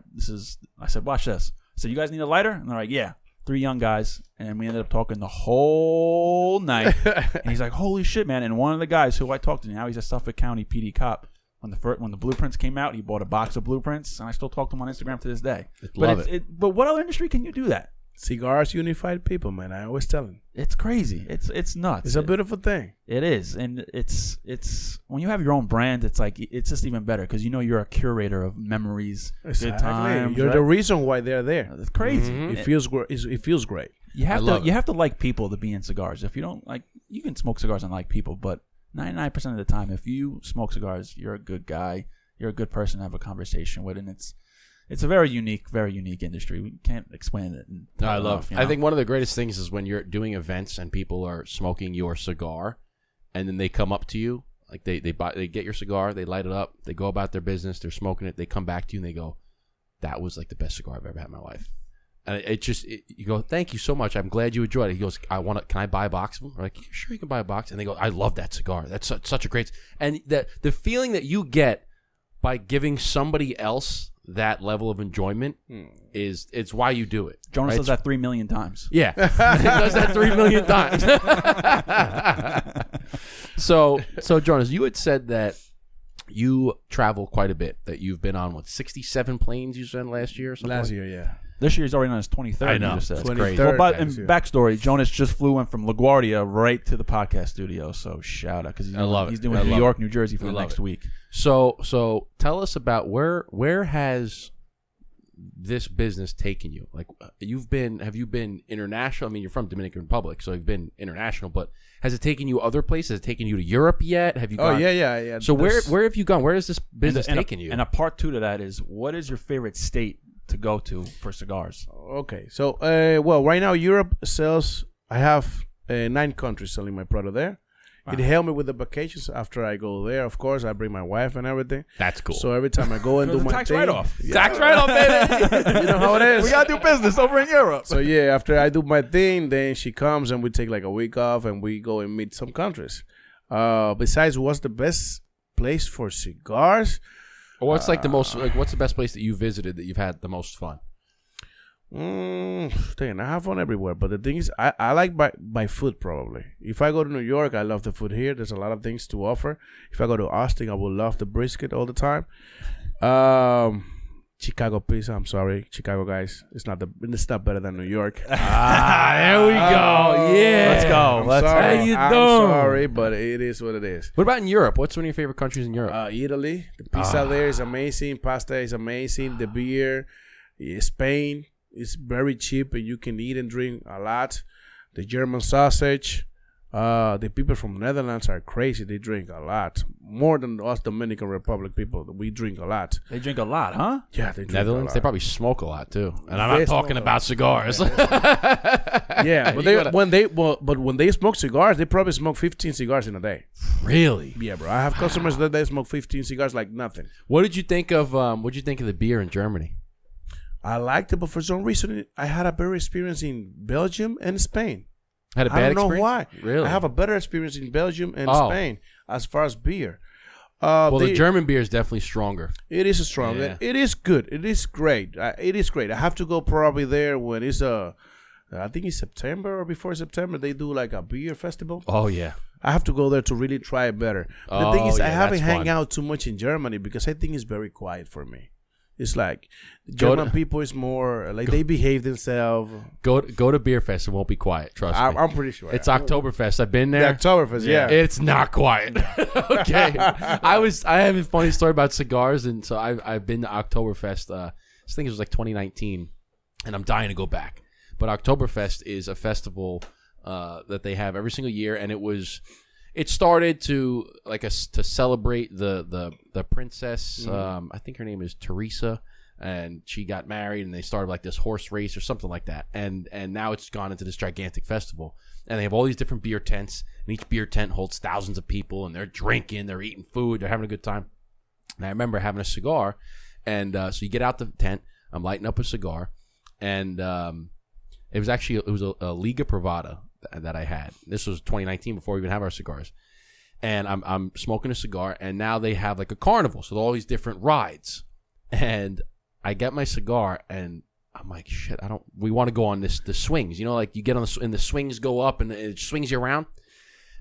I said, watch this. I said, you guys need a lighter? And they're like, yeah. 3 young guys. And we ended up talking the whole night. And he's like, holy shit, man. And one of the guys who I talked to, now he's a Suffolk County PD cop. When the Blueprints came out, he bought a box of Blueprints. And I still talk to him on Instagram to this day. But what other industry can you do that? Cigars unified people, man. I always tell them. It's crazy. It's nuts. It's a beautiful thing. It is, and it's when you have your own brand, it's like it's just even better because you're a curator of memories, exactly. Good times. You're right? the reason why they're there. It's crazy. Mm-hmm. It feels great. It feels great. You have to like people to be in cigars. If you don't like, you can smoke cigars and like people, but 99% of the time, if you smoke cigars, you're a good guy. You're a good person to have a conversation with, and it's a very unique industry. We can't explain it. I love it. I think one of the greatest things is when you're doing events and people are smoking your cigar, and then they come up to you, like they get your cigar, they light it up, they go about their business, they're smoking it, they come back to you and they go, that was like the best cigar I've ever had in my life. And you go, thank you so much. I'm glad you enjoyed it. He goes, can I buy a box of them? We're like, sure, you can buy a box. And they go, I love that cigar. That's such a great. And the feeling that you get by giving somebody else that level of enjoyment it's why you do it. Jonas does that 3 million times. Yeah, he does that 3 million times. So Jonas, you had said that you travel quite a bit. That you've been on 67 planes you said last year. Or something last year, yeah. This year he's already on his 23rd. I know. It's crazy. Well, backstory, Jonas just flew in from LaGuardia right to the podcast studio. So shout out because he's doing New York, New Jersey for the next week. So tell us about where has this business taken you? Like have you been international? I mean, you're from Dominican Republic, so you've been international, but has it taken you other places? Has it taken you to Europe yet? Have you gone? Oh, yeah. So where have you gone? Where has this business taken you? And a part 2 to that is, what is your favorite state to go to for cigars? Okay. So, right now Europe sells, I have 9 countries selling my product there. Wow. It helped me with the vacations after I go there. Of course, I bring my wife and everything. That's cool. So every time I go and do my tax thing. write-off. Yeah. Tax write-off, baby. You know how it is. We got to do business over in Europe. So, yeah, after I do my thing, then she comes and we take like a week off and we go and meet some countries. Besides, what's the best place for cigars? Or what's what's the best place that you visited that you've had the most fun? I have fun everywhere, but the thing is, I like by food probably. If I go to New York, I love the food here. There's a lot of things to offer. If I go to Austin, I will love the brisket all the time. Chicago pizza. I'm sorry, Chicago guys. It's not better than New York. There we go. Yeah, let's go. I'm sorry, but it is what it is. What about in Europe? What's one of your favorite countries in Europe? Italy. The pizza there is amazing. Pasta is amazing. The beer. Spain is very cheap and you can eat and drink a lot. The German sausage. The people from Netherlands are crazy. They drink a lot. more than us Dominican Republic people. We drink a lot. They drink a lot, huh? Yeah, they drink Netherlands, a lot. they probably smoke a lot too. And I'm not talking about cigars. Yeah, but when they smoke cigars, they probably smoke 15 cigars in a day. Really? Yeah, bro. I have customers that they smoke 15 cigars like nothing. What did you think of the beer in Germany? I liked it, but for some reason, I had a better experience in Belgium and Spain. Had a bad experience? I don't know why. Really? I have a better experience in Belgium and Spain as far as beer. The German beer is definitely stronger. It is strong. Yeah. It is good. It is great. It is great. I have to go probably there when it's I think it's September or before September. They do like a beer festival. Oh yeah. I have to go there to really try it better. The thing is, I haven't hung fun. out too much in Germany because I think it's very quiet for me. It's like German people is more like they behave themselves. Go to beer fest. It won't be quiet. Trust me. I'm pretty sure It's Oktoberfest. I've been there. The Oktoberfest, yeah. It's not quiet. Okay. I have a funny story about cigars, and so I've been to Oktoberfest. I think it was like 2019, and I'm dying to go back. But Oktoberfest is a festival that they have every single year, and it started to celebrate the princess. I think her name is Teresa, and she got married, and they started like this horse race or something like that. And now it's gone into this gigantic festival, and they have all these different beer tents, and each beer tent holds thousands of people, and they're drinking, they're eating food, they're having a good time. And I remember having a cigar, and so you get out the tent, I'm lighting up a cigar, and it was a Liga Privada that I had. This was 2019 before we even have our cigars. And I'm smoking a cigar, and now they have like a carnival, so all these different rides. And I get my cigar, and I'm like, shit, we want to go on the swings. You know, like you get on and the swings go up, and it swings you around.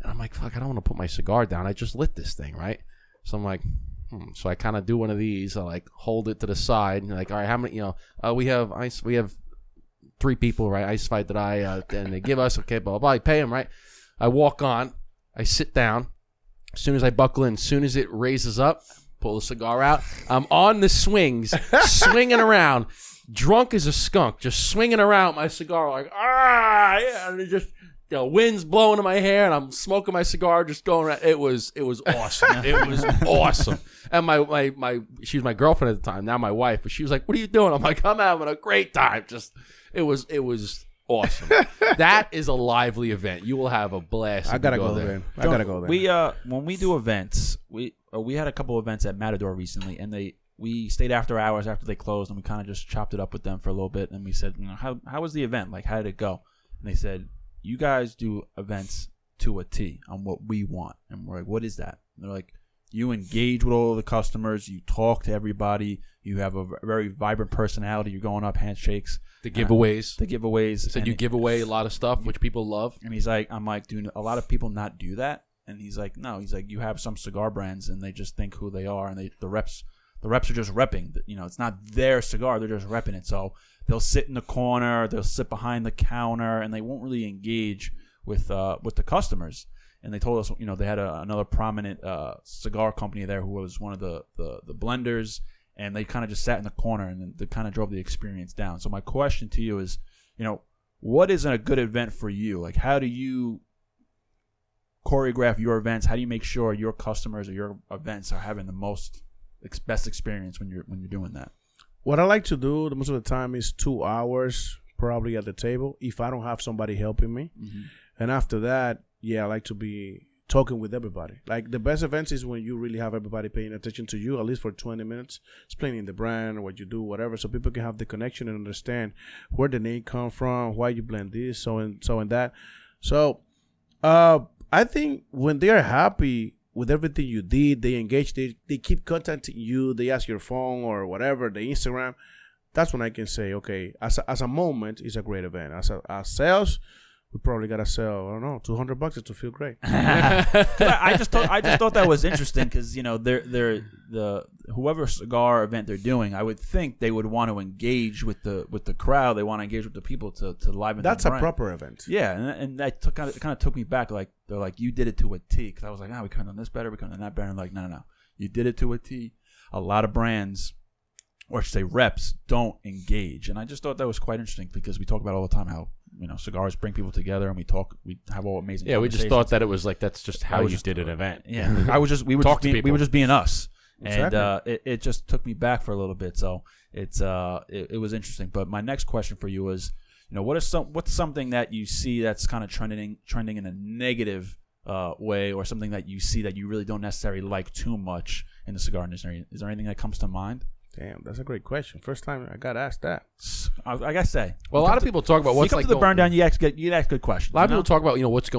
And I'm like, fuck, I don't want to put my cigar down. I just lit this thing, right? So I'm like, So I kind of do one of these. I like hold it to the side, and like, all right, how many, we have 3 people, right? Ice fight that and they give us, okay, blah, blah, blah. I pay them, right? I walk on, I sit down. As soon as I buckle in, as soon as it raises up, pull the cigar out. I'm on the swings, swinging around, drunk as a skunk, just swinging around my cigar like, yeah. And it just, wind's blowing in my hair, and I'm smoking my cigar, just going around. It was awesome. It was awesome. And she was my girlfriend at the time, now my wife, but she was like, what are you doing? I'm like, I'm having a great time. It was awesome. That is a lively event. You will have a blast. I gotta go there. I gotta go there. We when we do events, we had a couple events at Matador recently, and we stayed after hours after they closed, and we kind of just chopped it up with them for a little bit, and we said, how was the event? Like, how did it go? And they said, you guys do events to a T on what we want. And we're like, what is that? And they're like, you engage with all of the customers, you talk to everybody, you have a very vibrant personality, you're going up, handshakes. The giveaways. He said you give away a lot of stuff, which people love. And I'm like, do a lot of people not do that? And he's like, no. He's like, you have some cigar brands, and they just think who they are, and the reps are just repping. It's not their cigar; they're just repping it. So they'll sit in the corner, they'll sit behind the counter, and they won't really engage with the customers. And they told us, they had another prominent cigar company there who was one of the blenders. And they kind of just sat in the corner, and they kind of drove the experience down. So my question to you is, what is a good event for you? Like, how do you choreograph your events? How do you make sure your customers or your events are having the best experience when you're doing that? What I like to do most of the time is 2 hours probably at the table if I don't have somebody helping me. Mm-hmm. And after that, I like to be talking with everybody. Like, the best events is when you really have everybody paying attention to you, at least for 20 minutes, explaining the brand or what you do, whatever, so people can have the connection and understand where the name come from, why you blend this, so and that. So I think when they are happy with everything you did, they engage, they keep contacting you, they ask your phone or whatever, the Instagram, that's when I can say, okay, as a moment, it's a great event. As sales, we probably gotta sell, I don't know, $200 to feel great. I just thought that was interesting because they're whoever cigar event they're doing, I would think they would want to engage with the crowd. They want to engage with the people to liven. That's a proper event. Yeah, and that kind of took me back. Like, they're like, you did it to a T, because I was like, we could have done this better, we could have done that better. And like, no, you did it to a T. A lot of brands, or I should say reps, don't engage, and I just thought that was quite interesting because we talk about all the time how cigars bring people together, and we talk. We have all amazing. Yeah, we just thought that it was like that's just how you did an event. Yeah, we were just being us, exactly. And it just took me back for a little bit. So it was interesting. But my next question for you was, what's something that you see that's kind of trending in a negative way, or something that you see that you really don't necessarily like too much in the cigar industry? Is there anything that comes to mind? Damn, that's a great question. First time I got asked that. I gotta say, well, a lot of people talk about what's you come to the burn down. You ask good questions. A lot of people talk about what's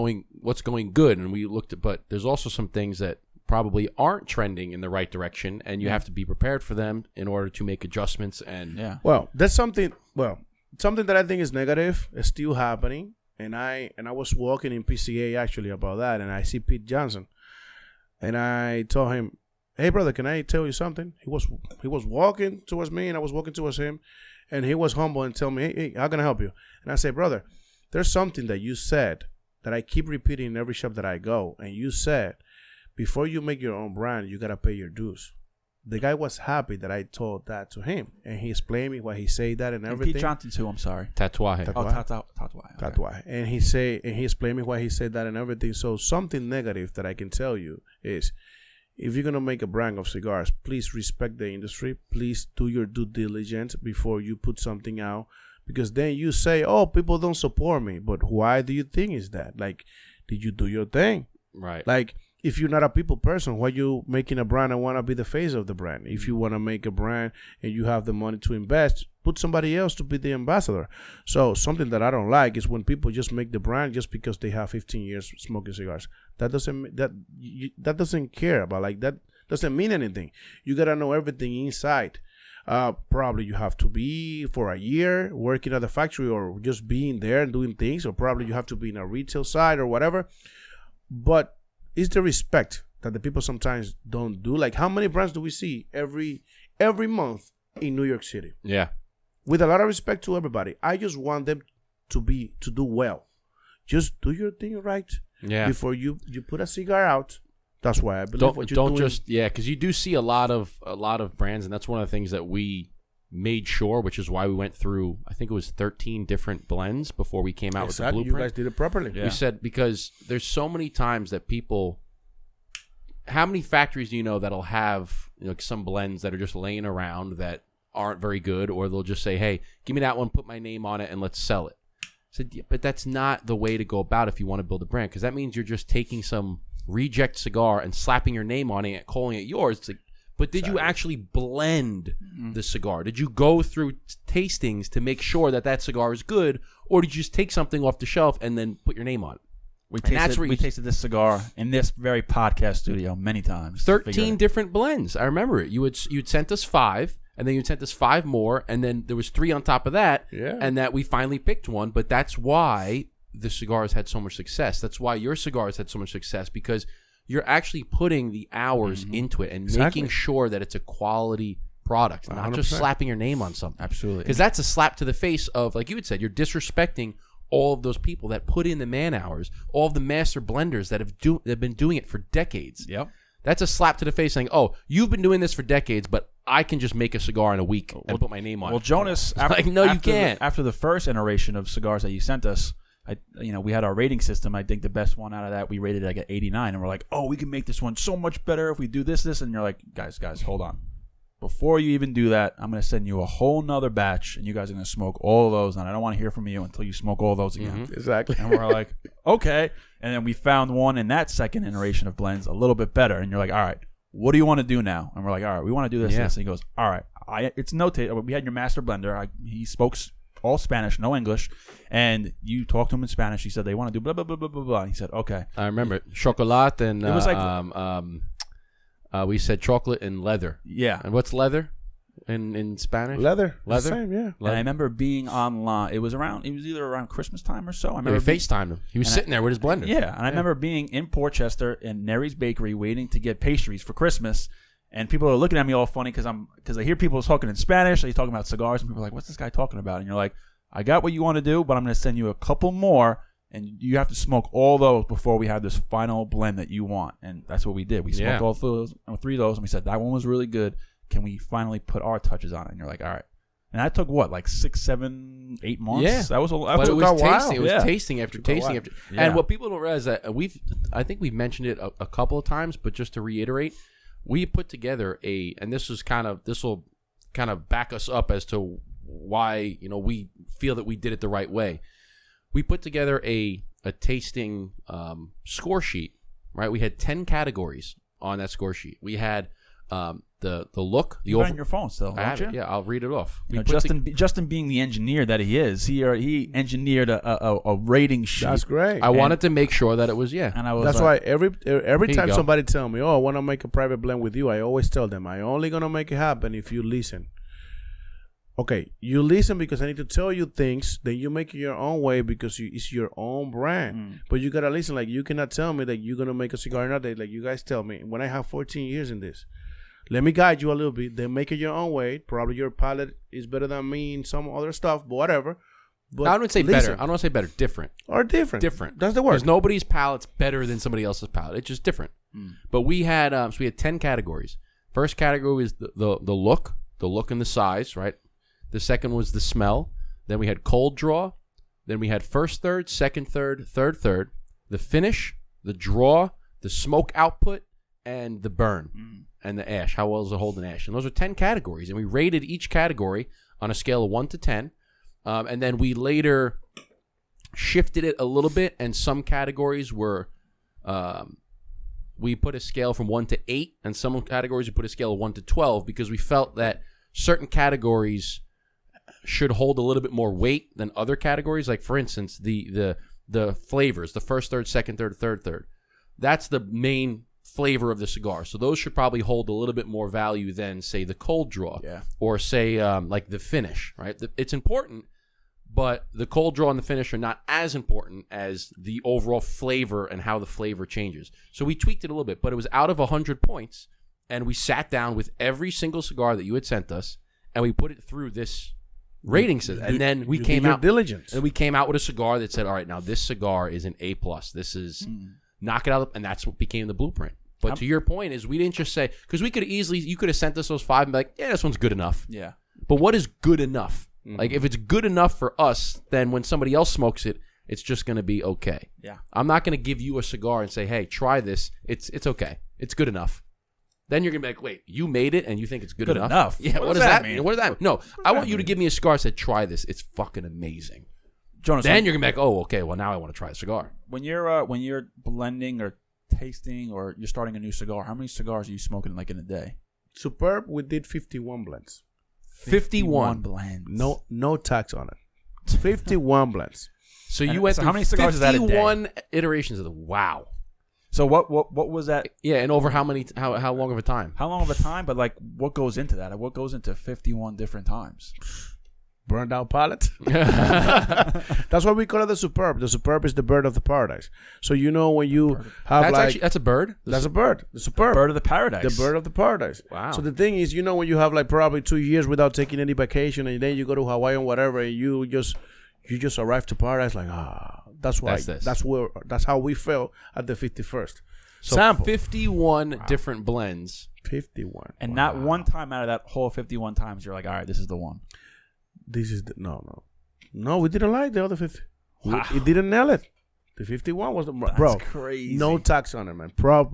going good, and we looked at, but there's also some things that probably aren't trending in the right direction, and you have to be prepared for them in order to make adjustments. And well, that's something. Well, something that I think is negative is still happening, and I was walking in PCA actually about that, and I see Pete Johnson, and I told him, "Hey, brother, can I tell you something?" He was walking towards me, and I was walking towards him, and he was humble and tell me, hey, how can I help you? And I say, brother, there's something that you said that I keep repeating in every shop that I go, and you said, before you make your own brand, you got to pay your dues. The guy was happy that I told that to him, and he explained me why he said that and everything. Pete Johnson too, I'm sorry. Tatuaje. Tatuaje. And he explained me why he said that and everything. So something negative that I can tell you is, if you're going to make a brand of cigars, please respect the industry. Please do your due diligence before you put something out. Because then you say, oh, people don't support me. But why do you think is that? Like, did you do your thing? Right. Like, if you're not a people person, why you making a brand and want to be the face of the brand? If you want to make a brand and you have the money to invest, put somebody else to be the ambassador. So something that I don't like is when people just make the brand just because they have 15 years smoking cigars. That doesn't care about, like, that doesn't mean anything. You gotta know everything inside. Probably you have to be for a year working at the factory, or just being there and doing things, or probably you have to be in a retail side or whatever. But it's the respect that the people sometimes don't do. Like, how many brands do we see every month in New York City? Yeah. With a lot of respect to everybody, I just want them to do well. Just do your thing right. Yeah. Before you put a cigar out. That's why I believe what you're doing. Because you do see a lot of brands, and that's one of the things that we made sure, which is why we went through, I think it was 13 different blends before we came out with the blueprint. You guys did it properly. Yeah. We said, because there's so many times that people, how many factories do you know that'll have some blends that are just laying around that aren't very good, or they'll just say, hey, give me that one, put my name on it, and let's sell it. I said, yeah, but that's not the way to go about it if you want to build a brand, because that means you're just taking some reject cigar and slapping your name on it and calling it yours. It's like, but did you actually blend the cigar? Did you go through tastings to make sure that cigar is good, or did you just take something off the shelf and then put your name on it? We tasted this cigar in this very podcast studio many times. 13 different blends. I remember it. You'd sent us 5, and then you'd sent us 5 more, and then there was 3 on top of that, and that we finally picked one. But that's why the cigars had so much success. That's why your cigars had so much success, because you're actually putting the hours into it and making sure that it's a quality product, not 100%. Just slapping your name on something. Absolutely. Because that's a slap to the face of, like you had said, you're disrespecting all of those people that put in the man hours, all of the master blenders that have been doing it for decades. Yep. That's a slap to the face saying, oh, you've been doing this for decades, but I can just make a cigar in a week and put my name on it. Well, Jonas, you can't. After the first iteration of cigars that you sent us, we had our rating system. I think the best one out of that, we rated like an 89, and we're like, oh, we can make this one so much better if we do this, and you're like, guys, hold on. Before you even do that, I'm going to send you a whole nother batch, and you guys are going to smoke all of those, and I don't want to hear from you until you smoke all those again. Mm-hmm. Exactly. And we're like, okay. And then we found one in that second iteration of blends a little bit better, and you're like, all right, what do you want to do now? And we're like, all right, we want to do this, this. And he goes, all right, it's notated. We had your master blender. He spoke all Spanish, no English, and you talked to him in Spanish. He said they want to do blah, blah, blah, blah, blah, blah. He said, okay. I remember it. Chocolate and... It was we said chocolate and leather. Yeah. And what's leather in Spanish? Leather. Leather? Same, yeah. And I remember being online. It was either around Christmas time or so. I remember we FaceTimed him. He was sitting there with his blender. Yeah. And I remember being in Portchester in Neri's Bakery waiting to get pastries for Christmas. And people are looking at me all funny because I hear people talking in Spanish. They're talking about cigars. And people are like, what's this guy talking about? And you're like, I got what you want to do, but I'm going to send you a couple more. And you have to smoke all those before we have this final blend that you want. And that's what we did. We smoked all 3 of those, and we said, that one was really good. Can we finally put our touches on it? And you're like, all right. And that took what, like 6, 7, 8 months? Yeah. That was a But it was tasting. It was tasting after tasting after. Yeah. And what people don't realize that I think we've mentioned it a couple of times, but just to reiterate, we put together and this will kind of back us up as to why we feel that we did it the right way. We put together a tasting score sheet, right? We had 10 categories on that score sheet. We had the look. You got it on your phone still, don't you? Yeah, I'll read it off. Justin being the engineer that he is, he engineered a rating sheet. That's great. I wanted to make sure that it was And I was That's why every time go. somebody tell me, "Oh, I want to make a private blend with you," I always tell them, "I only gonna make it happen if you listen." Okay, you listen because I need to tell you things. Then you make it your own way because it's your own brand. But you gotta listen. Like, you cannot tell me that you're gonna make a cigar another day. Like, you guys tell me when I have 14 years in this. Let me guide you a little bit. Then make it your own way. Probably your palate is better than me in some other stuff, but whatever. But I don't say better. I don't want to say better. Different. Or different. Different. That's the word. Because nobody's palate's better than somebody else's palate. It's just different. But we had 10 categories. First category was the look and the size, right? The second was the smell. Then we had cold draw. Then we had first third, second third, third, the finish, the draw, the smoke output, and the burn and the ash. How well does it hold an ash? And those are 10 categories. And we rated each category on a scale of 1 to 10. And then we later shifted it a little bit. And some categories were, we put a scale from 1 to 8. And some categories we put a scale of 1 to 12 because we felt that certain categories should hold a little bit more weight than other categories. Like, for instance, the flavors, the first third, second third, third. That's the main flavor of the cigar. So those should probably hold a little bit more value than, say, the cold draw. Or say like the finish, right? It's important, but the cold draw and the finish are not as important as the overall flavor and how the flavor changes. So we tweaked it a little bit, but it was out of 100 points, and we sat down with every single cigar that you had sent us, and we put it through this rating system. And then we came out diligence. And we came out with a cigar that said, all right, now this cigar is an A+. This is knock it out, and that's what became the blueprint. But to your point is, we didn't just say, because you could have sent us those 5 and be like, yeah, this one's good enough. Yeah. But what is good enough? Like, if it's good enough for us, then when somebody else smokes it, it's just going to be okay. Yeah. I'm not going to give you a cigar and say, hey, try this. It's okay. It's good enough. Then you're going to be like, wait, you made it and you think it's good enough? Yeah, what does that mean? What does that mean? No, I want you to give me a cigar that said, try this. It's fucking amazing. Jonas, then you're going to be like, oh, okay, well, now I want to try a cigar. When you're blending or tasting or you're starting a new cigar, how many cigars are you smoking like in a day? Superb, we did 51 blends. 51 blends. No tax on it. 51 blends. So you went through how many cigars is that a day? 51 iterations of the wow. So what was that? Yeah, and over how long of a time? How long of a time? But like, what goes into that? What goes into 51 different times? Burned out palate. That's why we call it the Superb. The Superb is the bird of the paradise. So when you have that's a bird. That's a bird. The Superb. Bird of the paradise. The bird of the paradise. Wow. So the thing is, when you have like probably 2 years without taking any vacation, and then you go to Hawaii and whatever, and you just arrive to paradise like that's why that's how we felt at the 51st. So sample 51 different blends. 51. And not one time out of that whole 51 times you're like, all right, this is the one. This is no. We didn't like the other 50. Wow. It didn't nail it. The 51 was That's crazy. No tax on it, man.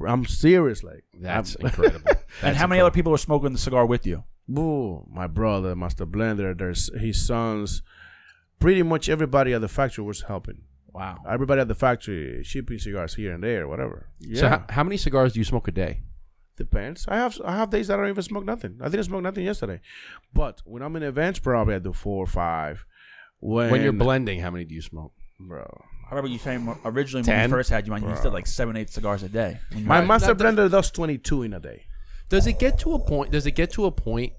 I'm serious, like that's incredible. And how many other people are smoking the cigar with you? Boo, my brother, Master Blender. There's his sons. Pretty much everybody at the factory was helping. Wow. Everybody at the factory shipping cigars here and there, whatever. Yeah. So how many cigars do you smoke a day? Depends. I have days that I don't even smoke nothing. I didn't smoke nothing yesterday. But when I'm in events, probably I do 4 or 5. When you're blending, how many do you smoke? Bro. I remember you saying originally 10? when you first had you on, you did like 7, 8 cigars a day. My Master Blender does 22 in a day. Does it get to a point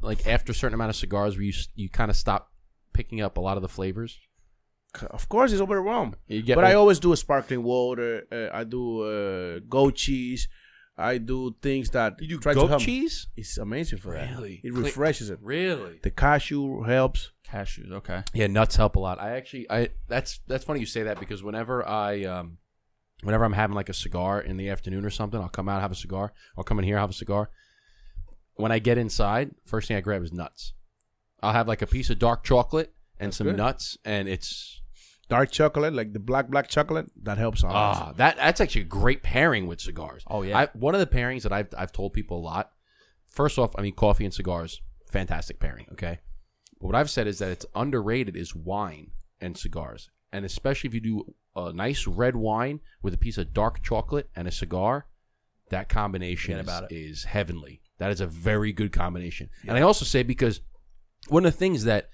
like after a certain amount of cigars where you kind of stop picking up a lot of the flavors? Of course, it's overwhelmed. I always do a sparkling water. I do goat cheese. I do things that you do try goat to help. cheese. It's amazing for that. Really, it refreshes it. Really, the cashew helps. Cashews, okay. Yeah, nuts help a lot. That's funny you say that because whenever I'm having like a cigar in the afternoon or something, I'll come out have a cigar. I'll come in here have a cigar. When I get inside, first thing I grab is nuts. I'll have like a piece of dark chocolate and some good. nuts, and it's Dark chocolate, like the black chocolate, that helps a lot. that's actually a great pairing with cigars. Oh, yeah. One of the pairings that I've told people a lot. First off, I mean, coffee and cigars, fantastic pairing. Okay, but what I've said is that it's underrated is wine and cigars, and especially if you do a nice red wine with a piece of dark chocolate and a cigar, that combination is heavenly. That is a very good combination. Yeah. And I also say, because one of the things that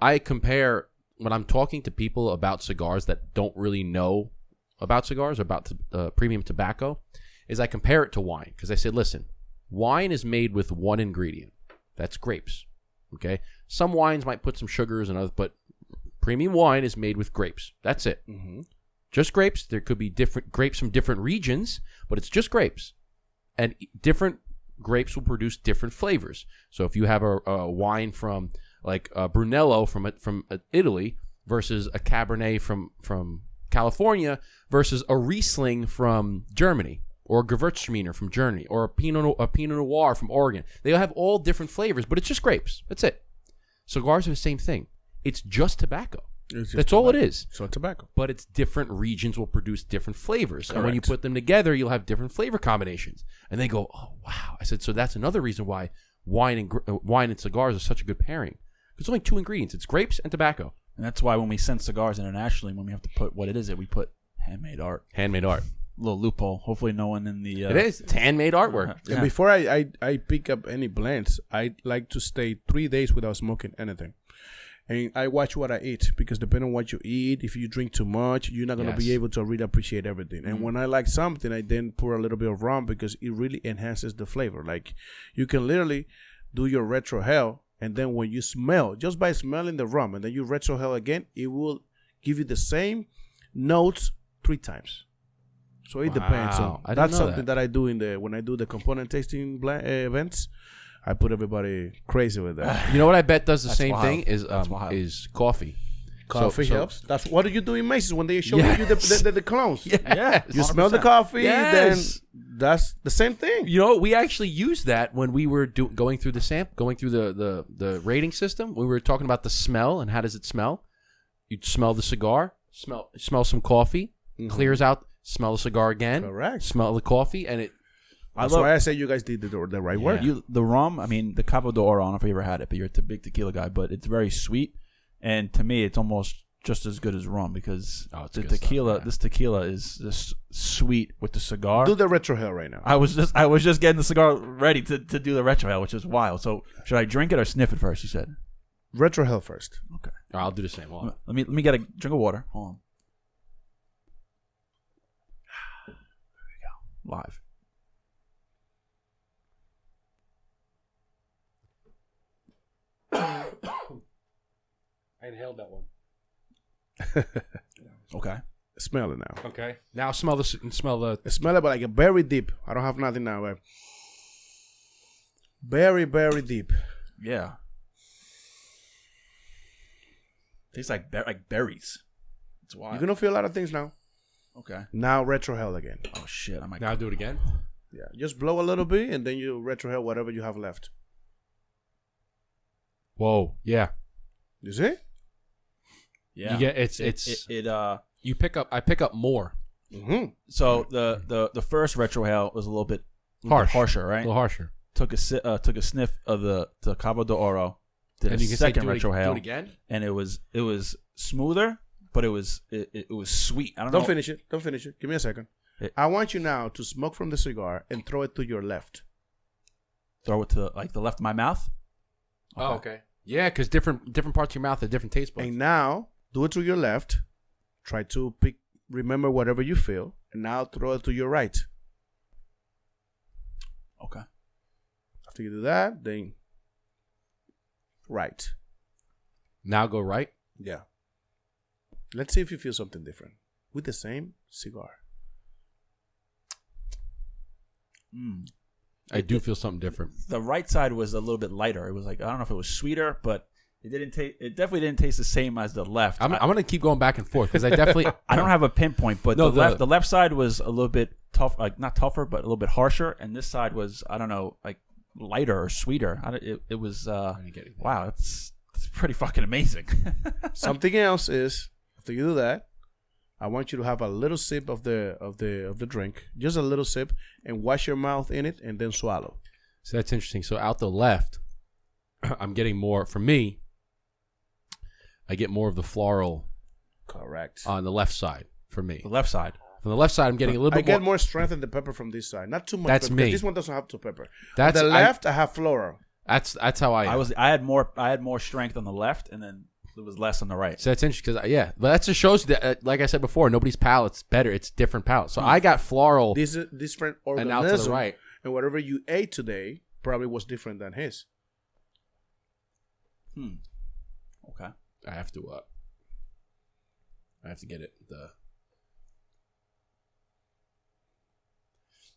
I compare when I'm talking to people about cigars that don't really know about cigars or about premium tobacco, is I compare it to wine. Because I said, listen, wine is made with one ingredient. That's grapes. Okay? Some wines might put some sugars and others, but premium wine is made with grapes. That's it. Mm-hmm. Just grapes. There could be different grapes from different regions, but it's just grapes. And different grapes will produce different flavors. So if you have a wine from like a Brunello from Italy versus a Cabernet from California versus a Riesling from Germany, or a Gewürztraminer from Germany, or a Pinot Noir from Oregon. They have all different flavors, but it's just grapes. That's it. Cigars are the same thing. It's just tobacco. That's all it is. So tobacco. But it's different regions will produce different flavors. Correct. And when you put them together, you'll have different flavor combinations. And they go, oh, wow. I said, so that's another reason why wine and cigars are such a good pairing. There's only two ingredients. It's grapes and tobacco. And that's why when we send cigars internationally, when we have to put what it is, we put handmade art. Handmade art. Little loophole. Hopefully no one in the... it is. It's handmade artwork. And before I pick up any blends, I like to stay 3 days without smoking anything. And I watch what I eat, because depending on what you eat, if you drink too much, you're not going to be able to really appreciate everything. And when I like something, I then pour a little bit of rum, because it really enhances the flavor. Like, you can literally do your retrohale, and then when you smell, just by smelling the rum, and then you retrohale again, it will give you the same notes 3 times. So it depends. So that's something that I do when I do the component tasting events. I put everybody crazy with that. You know what I bet does the same thing is coffee. Coffee helps. That's what do you do in Macy's when they show you the clones? Yeah, you smell the coffee, then that's the same thing. You know, we actually used that when we were going through the rating system. We were talking about the smell and how does it smell. You'd smell the cigar, smell some coffee, clears out. Smell the cigar again. Correct. Smell the coffee, and it. That's why I say you guys did the right work. The rum, I mean, the Cabo de Oro, I don't know if you ever had it, but you're a big tequila guy, but it's very sweet. And to me, it's almost just as good as rum, because the tequila, this tequila is just sweet with the cigar. Do the retrohale right now. I was just getting the cigar ready to do the retrohale, which is wild. So should I drink it or sniff it first, you said? Retrohale first. Okay. I'll do the same. Hold on. Let me get a drink of water. Hold on. Live. I inhaled that one. Okay. Smell it now. Okay. Now smell the. Smell it, but like a very deep. I don't have nothing now. But very, very deep. Yeah. Tastes like berries. It's wild. You're gonna feel a lot of things now. Okay. Now retrohale again. Oh shit! I might now do it again. Yeah, just blow a little bit and then you retrohale whatever you have left. Whoa! Yeah. You see? Yeah. You get you pick up. I pick up more. Mm-hmm. So the first retrohale was a little bit harsher, right? A little harsher. Took a sniff of the Cabo de Oro. Did and a you can second do retrohale. Do it again. And it was smoother. But it was sweet. I don't know. Don't finish it. Give me a second. I want you now to smoke from the cigar and throw it to your left. Throw it to the left of my mouth. Okay. Oh, okay. Yeah, because different parts of your mouth have different taste buds. And now do it to your left. Try to remember whatever you feel, and now throw it to your right. Okay. After you do that, then right. Now go right. Yeah. Let's see if you feel something different with the same cigar. I do feel something different. The right side was a little bit lighter. It was like, I don't know if it was sweeter, but it definitely didn't taste the same as the left. I'm going to keep going back and forth because I definitely I don't have a pinpoint, but the left side was a little bit tough, like not tougher, but a little bit harsher, and this side was, I don't know, like lighter or sweeter. It was wow, It's pretty fucking amazing. Something else is after you do that, I want you to have a little sip of the drink, just a little sip, and wash your mouth in it, and then swallow. So that's interesting. So out the left, I'm getting more. For me, I get more of the floral. Correct. On the left side for me. The left side. From the left side, I'm getting a little bit more. I get more strength in the pepper from this side. Not too much. That's pepper, me. This one doesn't have too pepper. That's on the left, I have floral. That's how I am. I had more strength on the left, and then it was less on the right. So that's interesting because but that just shows that, like I said before, nobody's palate's better. It's different palate. So I got floral. This is different and organism. out to the right. And whatever you ate today probably was different than his. Okay. I have to get it.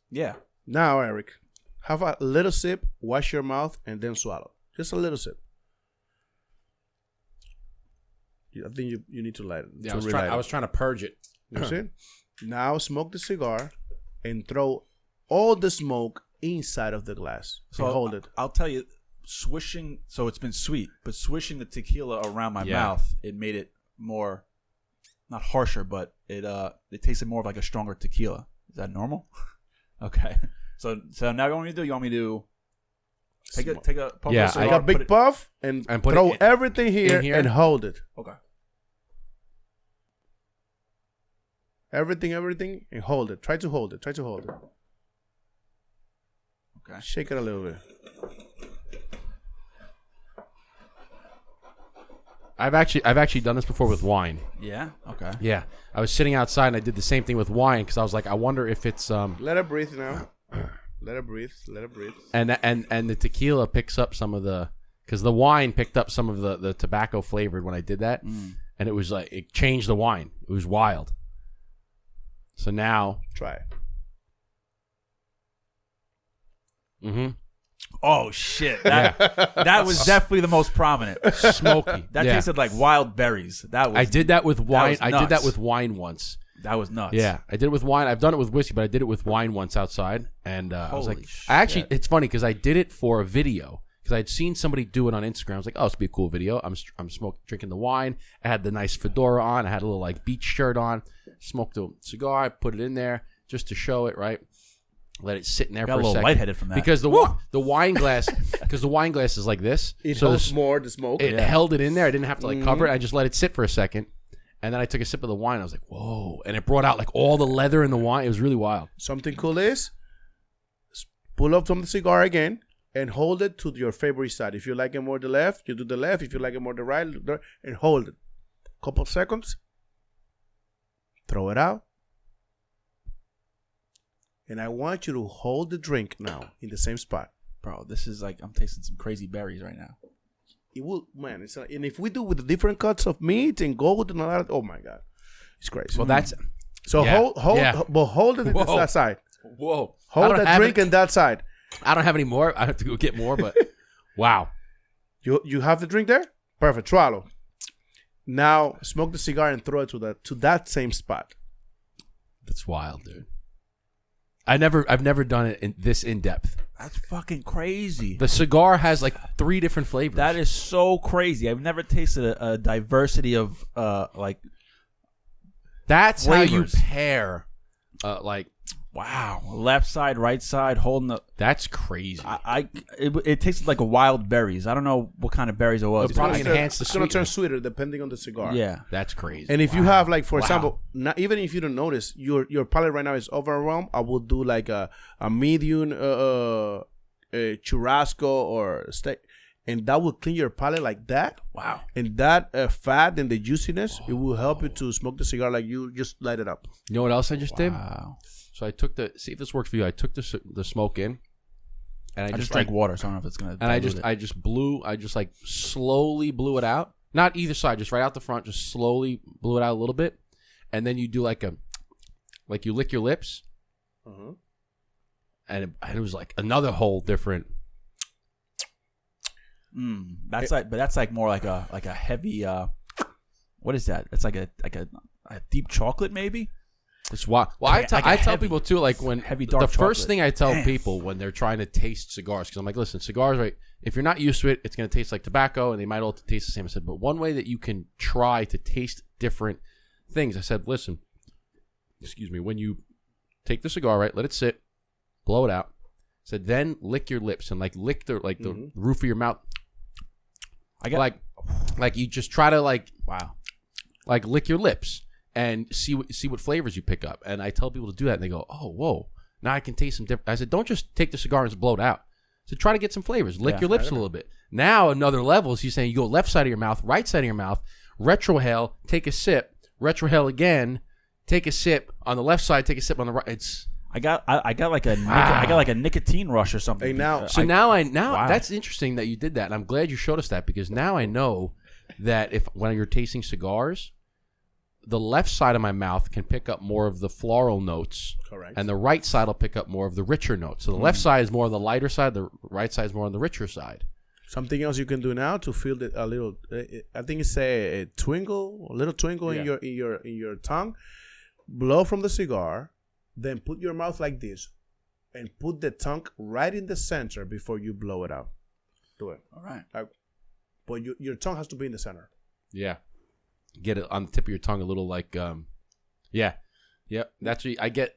Yeah. Now, Eric, have a little sip, wash your mouth, and then swallow. Just a little sip. I think you need to light it. Yeah, I was trying to purge it. You see? Now smoke the cigar and throw all the smoke inside of the glass. So hold it. I'll tell you, swishing. So it's been sweet, but swishing the tequila around my mouth, it made it more, not harsher, but it tasted more of like a stronger tequila. Is that normal? Okay. So now what you want me to take a puff of cigar, take a big puff and throw everything here and hold it. Okay. Everything, and hold it. Try to hold it. Okay. Shake it a little bit. I've actually done this before with wine. Yeah. Okay. Yeah. I was sitting outside and I did the same thing with wine because I was like, I wonder if it's Let it breathe now. Let it breathe. And the tequila picks up some of because the wine picked up some of the tobacco flavored when I did that, and it was like it changed the wine. It was wild. So now try it. Mm-hmm. Oh shit! That was definitely the most prominent. Smoky. That tasted like wild berries. I did that with wine. I did that with wine once. That was nuts. Yeah, I did it with wine. I've done it with whiskey, but I did it with wine once outside, and I was like, shit. it's funny because I did it for a video because I'd seen somebody do it on Instagram. I was like, oh, this would be a cool video. I'm drinking the wine. I had the nice fedora on. I had a little like beach shirt on. Smoked a cigar. I put it in there just to show it, right? Let it sit in there for a second. Got a little lightheaded from that because the wine glass is like this. It holds more the smoke. It held it in there. I didn't have to like cover it. I just let it sit for a second. And then I took a sip of the wine. I was like, whoa. And it brought out like all the leather in the wine. It was really wild. Something cool is pull up from the cigar again and hold it to your favorite side. If you like it more the left, you do the left. If you like it more the right, and hold it. Couple of seconds. Throw it out. And I want you to hold the drink now in the same spot. Bro, this is like I'm tasting some crazy berries right now. It will, man. And if we do with the different cuts of meat and gold and all that, oh my god, it's crazy. Well, that's so hold it in that side. Whoa, hold that drink in that side. I don't have any more. I have to go get more, but wow. You have the drink there? Perfect. Swallow. Now smoke the cigar and throw it to that same spot. That's wild, dude. I've never done it this in depth. That's fucking crazy. The cigar has like 3 different flavors. That is so crazy. I've never tasted a diversity of like. That's flavors. How you pair, like. Wow, left side, right side, holding the. That's crazy. It tasted like a wild berries. I don't know what kind of berries it was. It's probably enhanced. It's gonna turn sweeter depending on the cigar. Yeah, that's crazy. And if you have like, for example, not even if you don't notice, your palate right now is overwhelmed. I will do like a medium churrasco or steak, and that will clean your palate like that. Wow. And that fat and the juiciness, it will help you to smoke the cigar like you just light it up. You know what else I just did? Wow. So I took see if this works for you. I took the smoke in, and I just drank water. So I don't know if it's gonna. And I just like slowly blew it out. Not either side, just right out the front. Just slowly blew it out a little bit, and then you do like you lick your lips, and it was like another whole different. That's like more like a heavy. What is that? It's like a deep chocolate maybe. It's wild. Well, I tell people too, like when heavy dark the chocolate. first thing I tell people when they're trying to taste cigars, because I'm like, listen, cigars, right? If you're not used to it, it's going to taste like tobacco, and they might all taste the same. I said, but one way that you can try to taste different things, I said, listen, excuse me, when you take the cigar, right, let it sit, blow it out. I said, then lick your lips and lick the roof of your mouth. I got like you just try to lick your lips and see what flavors you pick up. And I tell people to do that, and they go, oh, whoa, now I can taste some different. I said, don't just take the cigar and just blow it out. So try to get some flavors. Lick your lips a little bit. Now another level is he's saying you go left side of your mouth, right side of your mouth, retrohale, take a sip, retrohale again, take a sip on the left side, take a sip on the right. It's I got like a nicotine rush or something. Hey, now, that's interesting that you did that, and I'm glad you showed us that, because now I know that when you're tasting cigars, the left side of my mouth can pick up more of the floral notes. Correct. And the right side will pick up more of the richer notes. So the left side is more on the lighter side. The right side is more on the richer side. something else you can do now to feel a little. I think it's a twinkle, a little twinkle in your tongue. Blow from the cigar, then put your mouth like this, and put the tongue right in the center before you blow it out. Do it. All right. But your tongue has to be in the center. Yeah. Get it on the tip of your tongue a little like, yeah. That's what I get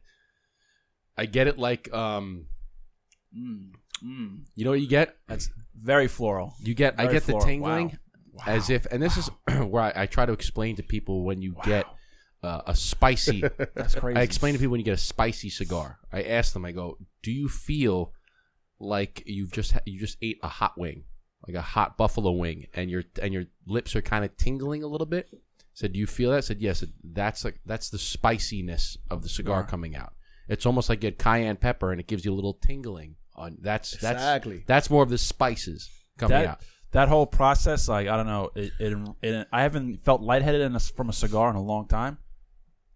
it like, you know what you get? That's very floral. I get floral. the tingling wow. as if, and this is where I try to explain to people when you get a spicy. That's crazy. I explain to people when you get a spicy cigar. I ask them, I go, do you feel like you just ate a hot wing, like a hot buffalo wing, and your lips are kind of tingling a little bit? I said, do you feel that? I said, yes. That's the spiciness of the cigar coming out. It's almost like you get cayenne pepper and it gives you a little tingling. That's more of the spices coming out. That whole process, like, I don't know, I haven't felt lightheaded from a cigar in a long time.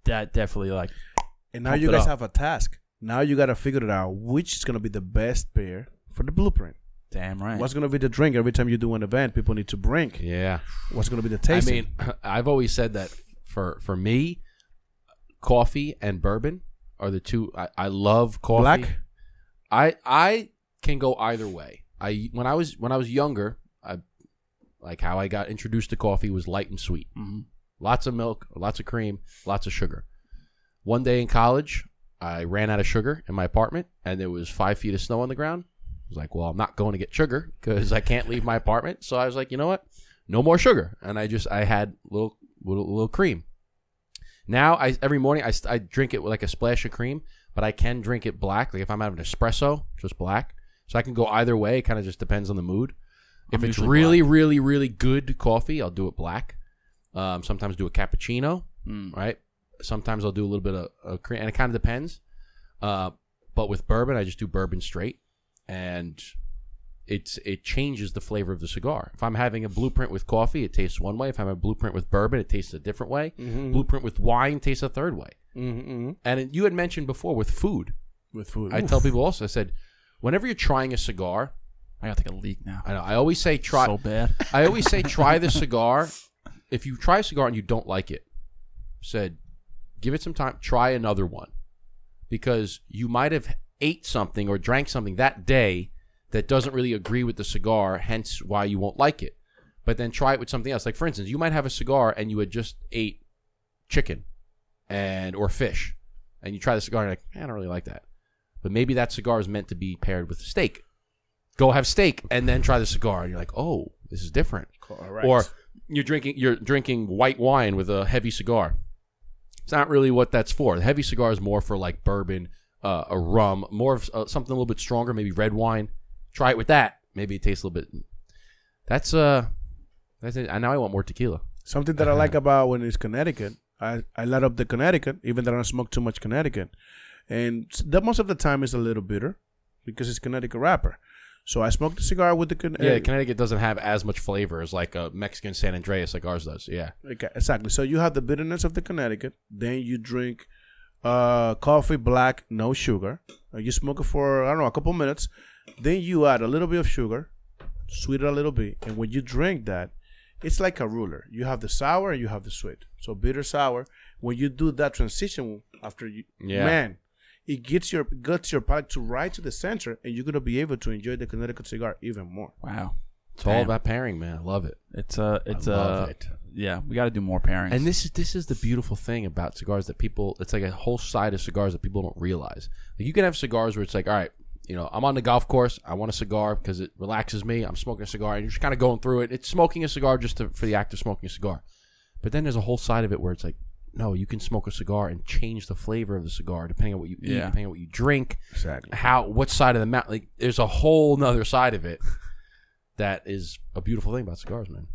That definitely And now you guys have a task. Now you got to figure it out which is going to be the best beer for the blueprint. Damn right. What's going to be the drink? Every time you do an event, people need to bring. Yeah. What's going to be the taste? I mean, I've always said that for me, coffee and bourbon are the two. I love coffee. Black? I can go either way. When I was younger, like how I got introduced to coffee was light and sweet. Mm-hmm. Lots of milk, lots of cream, lots of sugar. One day in college, I ran out of sugar in my apartment, and there was 5 feet of snow on the ground. I was like, well, I'm not going to get sugar because I can't leave my apartment. So I was like, you know what? No more sugar. And I had little cream. Now, every morning, I drink it with like a splash of cream, but I can drink it black. Like if I'm having an espresso, just black. So I can go either way. It kind of just depends on the mood. If it's really, really, really good coffee, I'll do it black. Sometimes do a cappuccino, right? Sometimes I'll do a little bit of cream, and it kind of depends. But with bourbon, I just do bourbon straight, and it changes the flavor of the cigar. If I'm having a blueprint with coffee, it tastes one way. If I'm having a blueprint with bourbon, it tastes a different way. Mm-hmm. Blueprint with wine tastes a third way. Mm-hmm. And you had mentioned before with food. I tell people also, I said, whenever you're trying a cigar, I got to take a leak now. I know. I always say try. So bad. I always say try the cigar. If you try a cigar and you don't like it, said give it some time. Try another one, because you might have ate something or drank something that day that doesn't really agree with the cigar. Hence why you won't like it. But then try it with something else. Like for instance, you might have a cigar and you had just ate chicken or fish, and you try the cigar and you're like, I don't really like that. But maybe that cigar is meant to be paired with steak. Go have steak and then try the cigar, and you're like, oh, this is different. Correct. Or you're drinking white wine with a heavy cigar. It's not really what that's for. The heavy cigar is more for like bourbon, a rum, more of something a little bit stronger, maybe red wine. Try it with that. Maybe it tastes a little bit. That's it. And now I want more tequila. Something that I like about when it's Connecticut, I light up the Connecticut, even though I don't smoke too much Connecticut. And most of the time it's a little bitter because it's Connecticut wrapper. So I smoke the cigar with the Connecticut doesn't have as much flavor as like a Mexican San Andreas like ours does. Yeah. Okay, exactly. So you have the bitterness of the Connecticut. Then you drink coffee black, no sugar. You smoke it for, I don't know, a couple minutes. Then you add a little bit of sugar, sweeten it a little bit. And when you drink that, it's like a ruler. You have the sour and you have the sweet. So bitter, sour. When you do that transition after you, man, it gets your palate to right to the center, and you're gonna be able to enjoy the Connecticut cigar even more. Wow. It's all about pairing, man. I love it. Love it. Yeah, we got to do more pairings. And this is the beautiful thing about cigars that people. It's like a whole side of cigars that people don't realize. Like you can have cigars where it's like, all right, I'm on the golf course. I want a cigar because it relaxes me. I'm smoking a cigar, and you're just kind of going through it. It's smoking a cigar just for the act of smoking a cigar. But then there's a whole side of it where it's like, no, you can smoke a cigar and change the flavor of the cigar depending on what you eat, depending on what you drink. Exactly. What side of the mouth? Like, there's a whole nother side of it. That is a beautiful thing about cigars, man.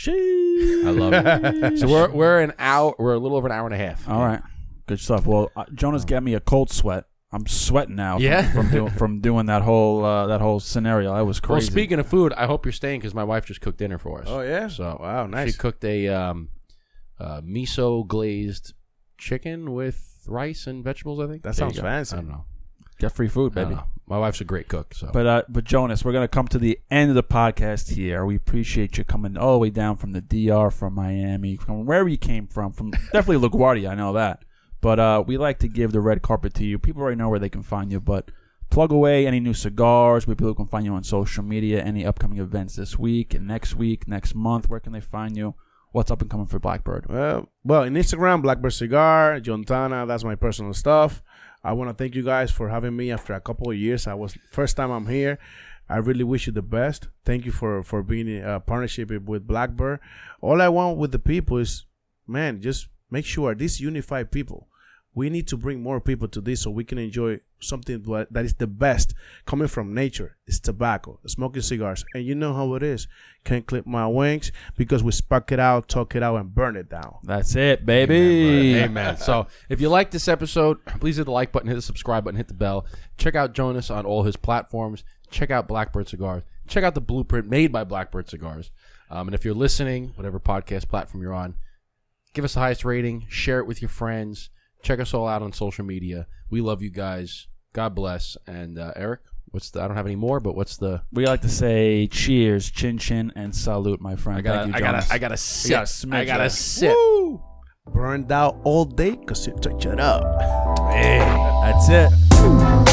I love it. So we're an hour. We're a little over an hour and a half. All right, good stuff. Well, Jonas got me a cold sweat. I'm sweating now. From doing that whole scenario. That was crazy. Well, speaking of food, I hope you're staying because my wife just cooked dinner for us. Oh yeah. So wow, nice. She cooked a miso glazed chicken with rice and vegetables. I think that sounds fancy. I don't know. Get free food, baby. My wife's a great cook. So, but Jonas, we're gonna come to the end of the podcast here. We appreciate you coming all the way down from the DR, from Miami, from wherever you came from definitely LaGuardia. I know that. But we like to give the red carpet to you. People already know where they can find you, but plug away any new cigars, where people can find you on social media, any upcoming events this week, next month. Where can they find you? What's up and coming for Blackbird? Well, in Instagram, Blackbird Cigar, Jonas Santana. That's my personal stuff. I want to thank you guys for having me after a couple of years. First time I'm here. I really wish you the best. Thank you for being in a partnership with Blackbird. All I want with the people is, man, just make sure this unified people. We need to bring more people to this so we can enjoy something that is the best coming from nature. It's tobacco, smoking cigars. And you know how it is. Can't clip my wings because we spark it out, talk it out, and burn it down. That's it, baby. Amen. So if you like this episode, please hit the like button, hit the subscribe button, hit the bell. Check out Jonas on all his platforms. Check out Blackbird Cigars. Check out the blueprint made by Blackbird Cigars. And if you're listening, whatever podcast platform you're on, give us the highest rating. Share it with your friends. Check us all out on social media. We love you guys. God bless. And Eric, I don't have any more, but what's the... We like to say cheers, chin chin, and salute, my friend. Thank you, Jonas. I gotta sip. I gotta sip. Woo! Burned out all day because you touch it up. Hey. That's it.